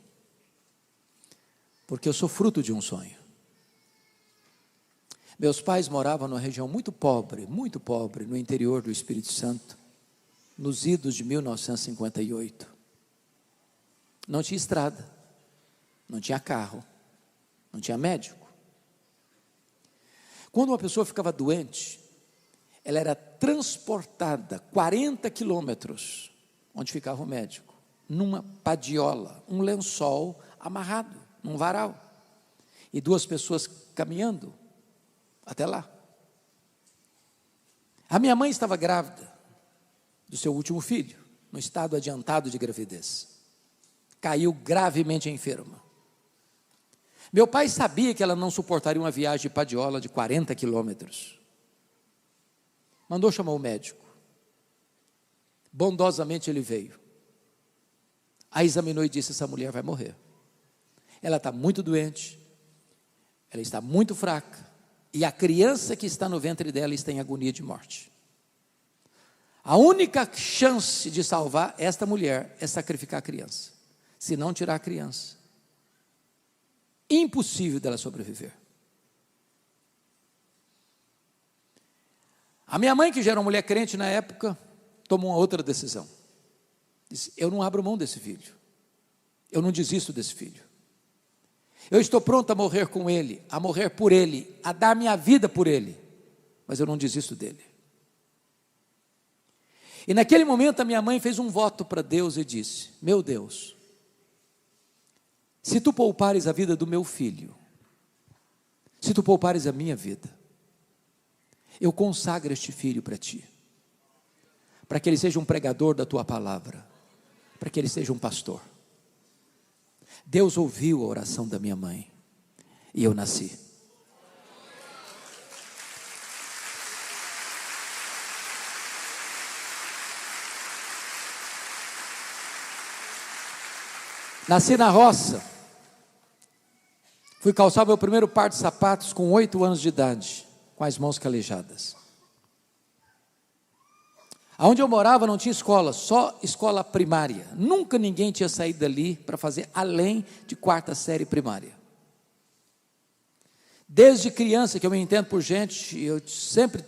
porque eu sou fruto de um sonho. Meus pais moravam numa região muito pobre, no interior do Espírito Santo, nos idos de 1958. Não tinha estrada, não tinha carro, não tinha médico. Quando uma pessoa ficava doente, ela era transportada 40 quilômetros, onde ficava o médico, numa padiola, um lençol amarrado, num varal, e duas pessoas caminhando até lá. A minha mãe estava grávida do seu último filho, no estado adiantado de gravidez. Caiu gravemente enferma. Meu pai sabia que ela não suportaria uma viagem de padiola de 40 quilômetros. Mandou chamar o médico. Bondosamente ele veio. A examinou e disse: essa mulher vai morrer. Ela está muito doente, ela está muito fraca, e a criança que está no ventre dela está em agonia de morte. A única chance de salvar esta mulher é sacrificar a criança. Se não tirar a criança, impossível dela sobreviver. A minha mãe, que já era uma mulher crente na época, tomou uma outra decisão. Disse: eu não abro mão desse filho, eu não desisto desse filho. Eu estou pronto a morrer com ele, a morrer por ele, a dar minha vida por ele, mas eu não desisto dele. E naquele momento a minha mãe fez um voto para Deus e disse: meu Deus, se tu poupares a vida do meu filho, se tu poupares a minha vida, eu consagro este filho para ti, para que ele seja um pregador da tua palavra, para que ele seja um pastor. Deus ouviu a oração da minha mãe e eu nasci. Nasci na roça. Fui calçar meu primeiro par de sapatos com 8 anos de idade, com as mãos calejadas. Aonde eu morava não tinha escola, só escola primária. Nunca ninguém tinha saído dali para fazer além de 4ª série primária. Desde criança que eu me entendo por gente, eu sempre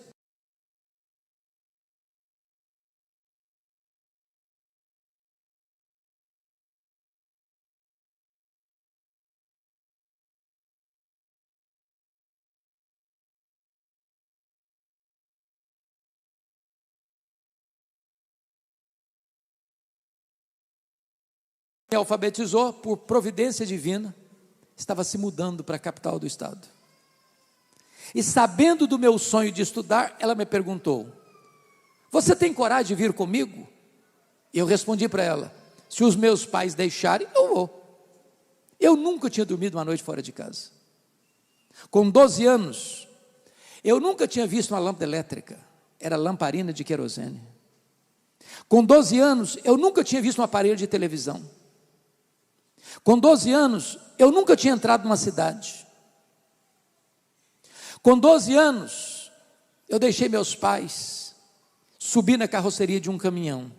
me alfabetizou por providência divina, estava se mudando para a capital do estado. E sabendo do meu sonho de estudar, ela me perguntou: você tem coragem de vir comigo? E eu respondi para ela: se os meus pais deixarem, eu vou. Eu nunca tinha dormido uma noite fora de casa. Com 12 anos, eu nunca tinha visto uma lâmpada elétrica, era lamparina de querosene. Com 12 anos, eu nunca tinha visto um aparelho de televisão. Com 12 anos, eu nunca tinha entrado numa cidade. Com 12 anos, eu deixei meus pais, subi na carroceria de um caminhão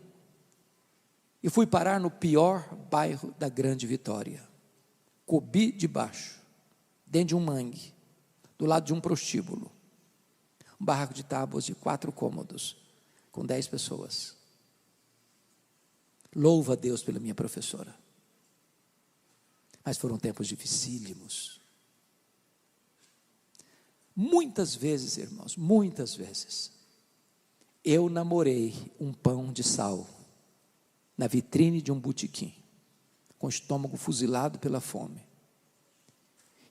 e fui parar no pior bairro da Grande Vitória, Cobi de Baixo, dentro de um mangue, do lado de um prostíbulo, um barraco de tábuas de 4 cômodos, com 10 pessoas. Louvo a Deus pela minha professora. Mas foram tempos dificílimos. Muitas vezes, irmãos, muitas vezes, eu namorei um pão de sal na vitrine de um botequim, com o estômago fuzilado pela fome,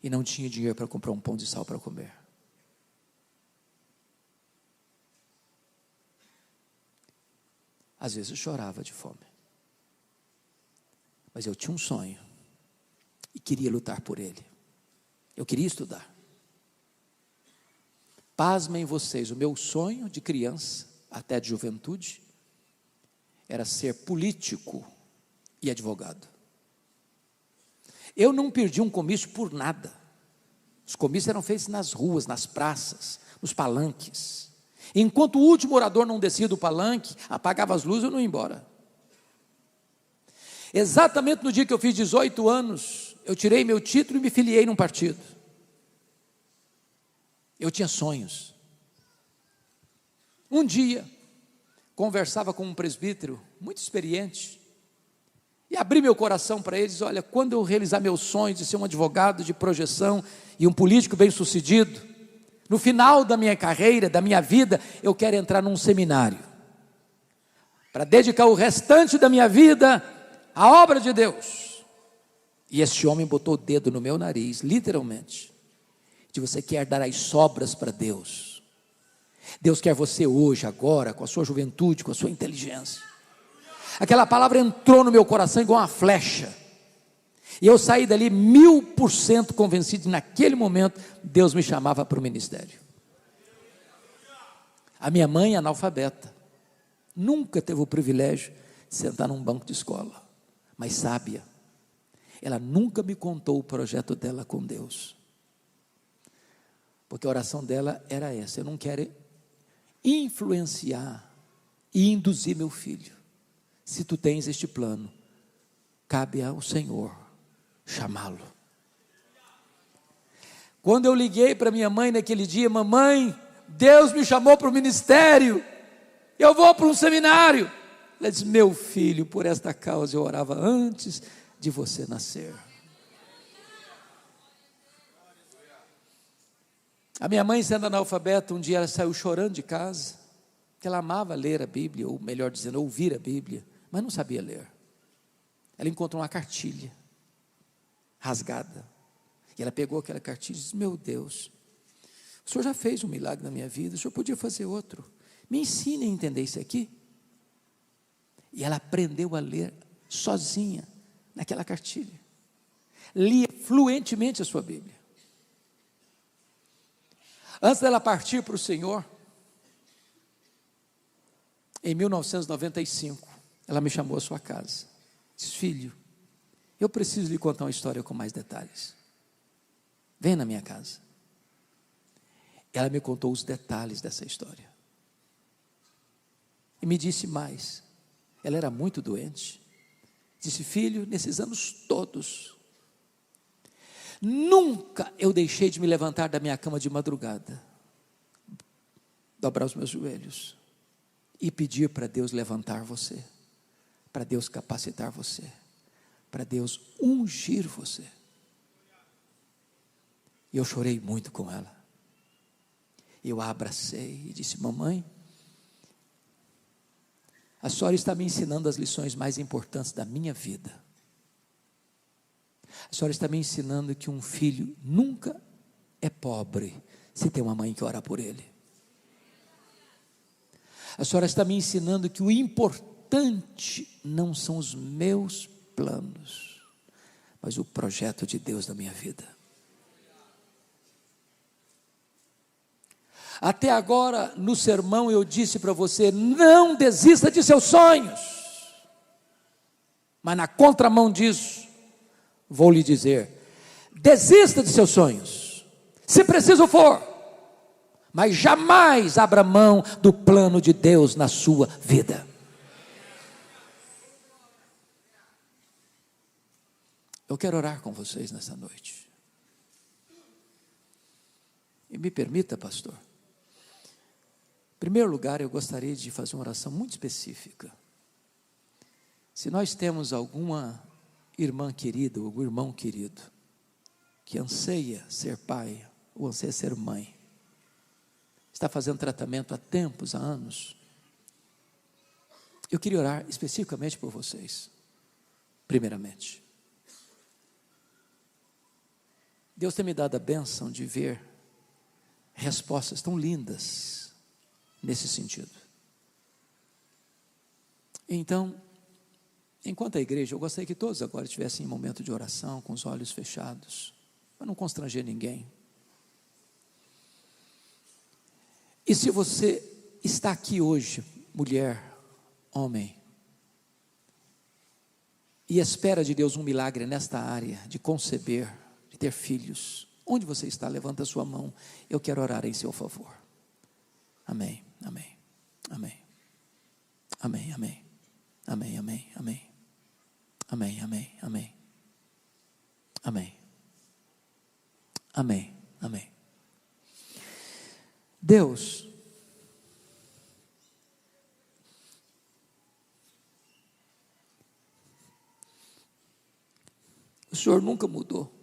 e não tinha dinheiro para comprar um pão de sal para comer. Às vezes eu chorava de fome, mas eu tinha um sonho e queria lutar por ele. Eu queria estudar. Pasmem vocês, o meu sonho de criança, até de juventude, era ser político e advogado. Eu não perdi um comício por nada. Os comícios eram feitos nas ruas, nas praças, nos palanques. Enquanto o último orador não descia do palanque, apagava as luzes, eu não ia embora. Exatamente no dia que eu fiz 18 anos, eu tirei meu título e me filiei num partido. Eu tinha sonhos. Um dia, conversava com um presbítero muito experiente, e abri meu coração para eles: olha, quando eu realizar meus sonhos de ser um advogado de projeção e um político bem-sucedido, no final da minha carreira, da minha vida, eu quero entrar num seminário, para dedicar o restante da minha vida à obra de Deus. E esse homem botou o dedo no meu nariz, literalmente. Você quer dar as sobras para Deus. Deus quer você hoje, agora, com a sua juventude, com a sua inteligência. Aquela palavra entrou no meu coração igual uma flecha, e eu saí dali 1000% convencido que naquele momento Deus me chamava para o ministério. A minha mãe, analfabeta, nunca teve o privilégio de sentar num banco de escola, mas sábia. Ela nunca me contou o projeto dela com Deus, porque a oração dela era essa: eu não quero influenciar e induzir meu filho. Se tu tens este plano, cabe ao Senhor chamá-lo. Quando eu liguei para minha mãe naquele dia: mamãe, Deus me chamou para o ministério, eu vou para um seminário. Ela disse: meu filho, por esta causa eu orava antes de você nascer. A minha mãe, sendo analfabeta, um dia ela saiu chorando de casa, porque ela amava ler a Bíblia, ou melhor dizendo, ouvir a Bíblia, mas não sabia ler. Ela encontrou uma cartilha rasgada, e ela pegou aquela cartilha e disse: meu Deus, o Senhor já fez um milagre na minha vida, o Senhor podia fazer outro, me ensine a entender isso aqui. E ela aprendeu a ler sozinha, naquela cartilha, lia fluentemente a sua Bíblia. Antes dela partir para o Senhor, em 1995, ela me chamou à sua casa, disse: filho, eu preciso lhe contar uma história com mais detalhes, vem na minha casa. Ela me contou os detalhes dessa história, e me disse mais. Ela era muito doente. Disse: filho, nesses anos todos, nunca eu deixei de me levantar da minha cama de madrugada, dobrar os meus joelhos e pedir para Deus levantar você, para Deus capacitar você, para Deus ungir você. E eu chorei muito com ela. Eu a abracei e disse: mamãe, a senhora está me ensinando as lições mais importantes da minha vida. A senhora está me ensinando que um filho nunca é pobre se tem uma mãe que ora por ele. A senhora está me ensinando que o importante não são os meus planos, mas o projeto de Deus na minha vida. Até agora, no sermão, eu disse para você: não desista de seus sonhos. Mas na contramão disso, vou lhe dizer: desista de seus sonhos, se preciso for, mas jamais abra mão do plano de Deus na sua vida. Eu quero orar com vocês nessa noite. E me permita, pastor, em primeiro lugar, eu gostaria de fazer uma oração muito específica. Se nós temos alguma irmã querida, ou algum irmão querido, que anseia ser pai, ou anseia ser mãe, está fazendo tratamento há tempos, há anos, eu queria orar especificamente por vocês, primeiramente. Deus tem me dado a bênção de ver respostas tão lindas nesse sentido. Então, enquanto a igreja, eu gostaria que todos agora estivessem em momento de oração, com os olhos fechados, para não constranger ninguém. E se você está aqui hoje, mulher, homem, e espera de Deus um milagre nesta área, de conceber, de ter filhos, onde você está? Levanta a sua mão, eu quero orar em seu favor. Amém. amém, amém, amém, amém, amém, amém, amém, amém, amém, amém, amém, amém, amém. Deus, o Senhor nunca mudou.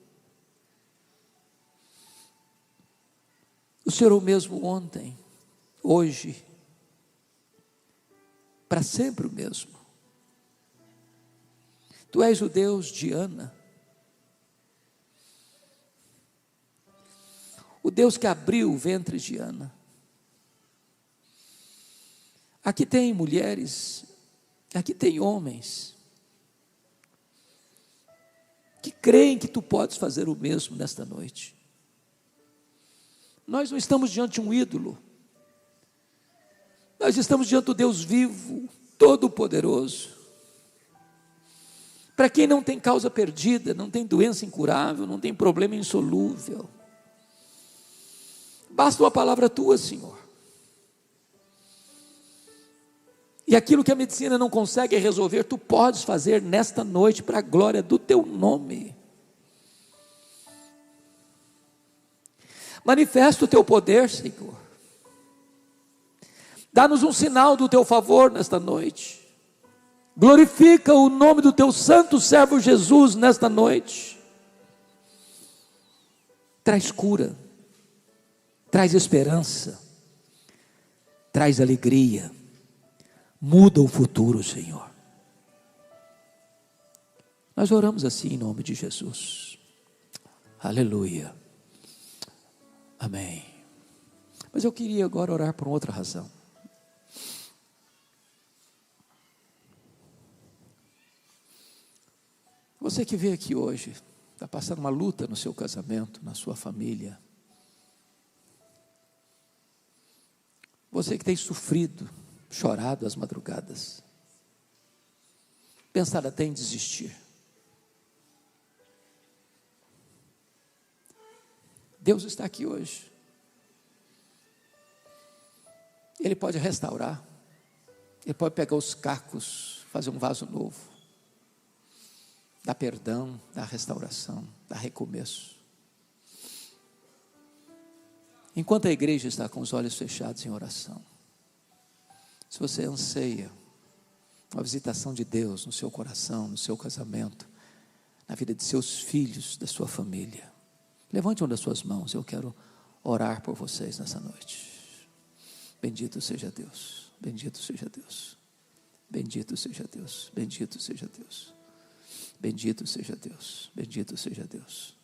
O Senhor é o mesmo ontem, hoje, para sempre o mesmo. Tu és o Deus de Ana, o Deus que abriu o ventre de Ana. Aqui tem mulheres, aqui tem homens, que creem que tu podes fazer o mesmo nesta noite. Nós não estamos diante de um ídolo, nós estamos diante do Deus vivo, todo-poderoso. Para quem não tem causa perdida, não tem doença incurável, não tem problema insolúvel, basta uma palavra tua, Senhor. E aquilo que a medicina não consegue resolver, tu podes fazer nesta noite, para a glória do teu nome. Manifesta o teu poder, Senhor. Dá-nos um sinal do teu favor nesta noite. Glorifica o nome do teu santo servo Jesus nesta noite. Traz cura, traz esperança, traz alegria, muda o futuro, Senhor. Nós oramos assim em nome de Jesus. Aleluia. Amém. Mas eu queria agora orar por outra razão. Você que veio aqui hoje, está passando uma luta no seu casamento, na sua família. Você que tem sofrido, chorado às madrugadas, pensado até em desistir. Deus está aqui hoje. Ele pode restaurar. Ele pode pegar os cacos, fazer um vaso novo. Dar perdão, dar restauração, dar recomeço. Enquanto a igreja está com os olhos fechados em oração, se você anseia uma visitação de Deus no seu coração, no seu casamento, na vida de seus filhos, da sua família, levante uma das suas mãos, eu quero orar por vocês nessa noite. Bendito seja Deus, bendito seja Deus, bendito seja Deus, bendito seja Deus, bendito seja Deus, bendito seja Deus,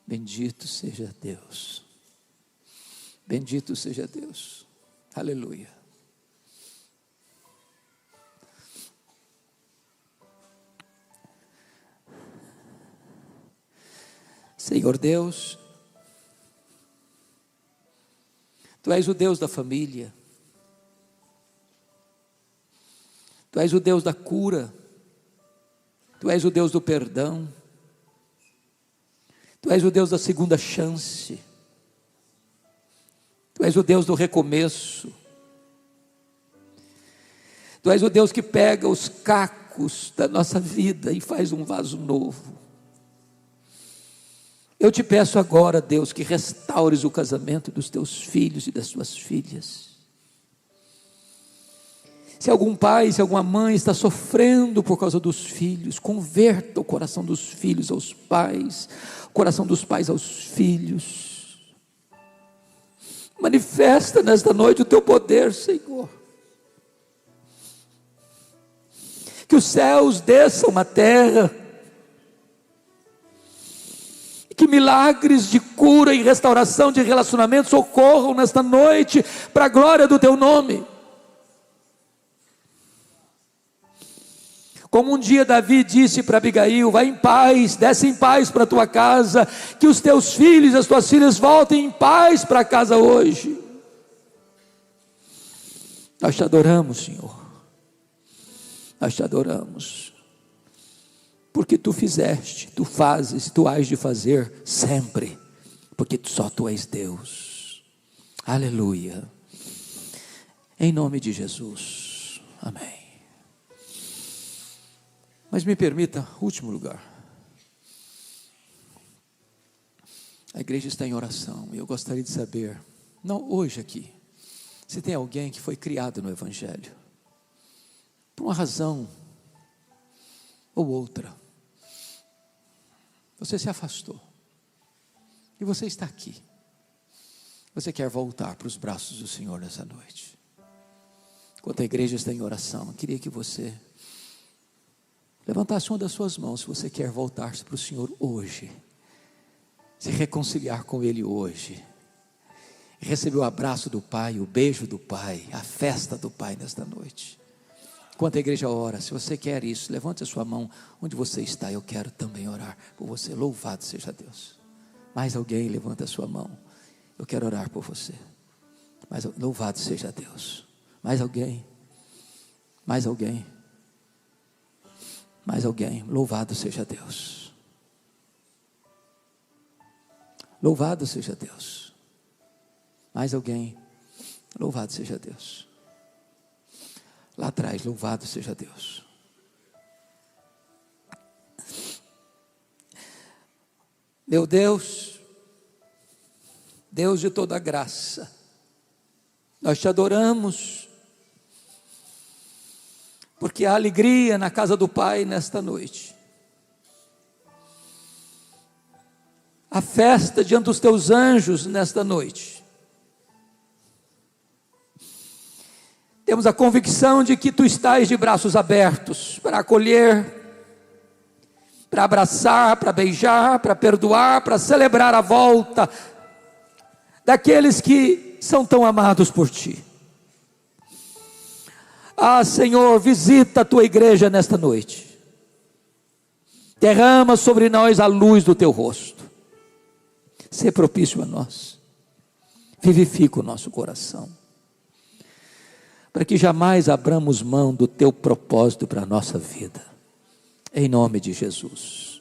bendito seja Deus, bendito seja Deus, aleluia. Senhor Deus, Tu és o Deus da família, Tu és o Deus da cura, Tu és o Deus do perdão, Tu és o Deus da segunda chance, Tu és o Deus do recomeço, Tu és o Deus que pega os cacos da nossa vida e faz um vaso novo. Eu te peço agora, Deus, que restaures o casamento dos teus filhos e das tuas filhas. Se algum pai, se alguma mãe está sofrendo por causa dos filhos, converta o coração dos filhos aos pais, o coração dos pais aos filhos. Manifesta nesta noite o teu poder, Senhor. Que os céus desçam na terra, que milagres de cura e restauração de relacionamentos ocorram nesta noite, para a glória do teu nome. Como um dia Davi disse para Abigail: vai em paz, desce em paz para a tua casa, que os teus filhos e as tuas filhas voltem em paz para casa hoje. Nós te adoramos, Senhor, nós te adoramos, porque tu fizeste, tu fazes, tu hás de fazer sempre, porque só tu és Deus. Aleluia. Em nome de Jesus. Amém. Mas me permita, último lugar. A igreja está em oração e eu gostaria de saber, não hoje aqui, se tem alguém que foi criado no Evangelho, por uma razão ou outra, você se afastou, e você está aqui, você quer voltar para os braços do Senhor nessa noite. Enquanto a igreja está em oração, eu queria que você levantasse uma das suas mãos, se você quer voltar-se para o Senhor hoje, se reconciliar com Ele hoje, receber o abraço do Pai, o beijo do Pai, a festa do Pai nesta noite. Enquanto a igreja ora, se você quer isso, levante a sua mão onde você está, eu quero também orar por você. Louvado seja Deus. Mais alguém levanta a sua mão, eu quero orar por você. Mas louvado seja Deus. Mais alguém? Mais alguém? Mais alguém? Louvado seja Deus. Louvado seja Deus. Mais alguém? Louvado seja Deus. Lá atrás, louvado seja Deus. Meu Deus, Deus de toda graça, nós te adoramos, porque há alegria na casa do Pai nesta noite. A festa diante dos teus anjos nesta noite. Temos a convicção de que tu estás de braços abertos para acolher, para abraçar, para beijar, para perdoar, para celebrar a volta daqueles que são tão amados por ti. Ah, Senhor, visita a tua igreja nesta noite. Derrama sobre nós a luz do teu rosto. Sê propício a nós. Vivifica o nosso coração, para que jamais abramos mão do teu propósito para a nossa vida, em nome de Jesus.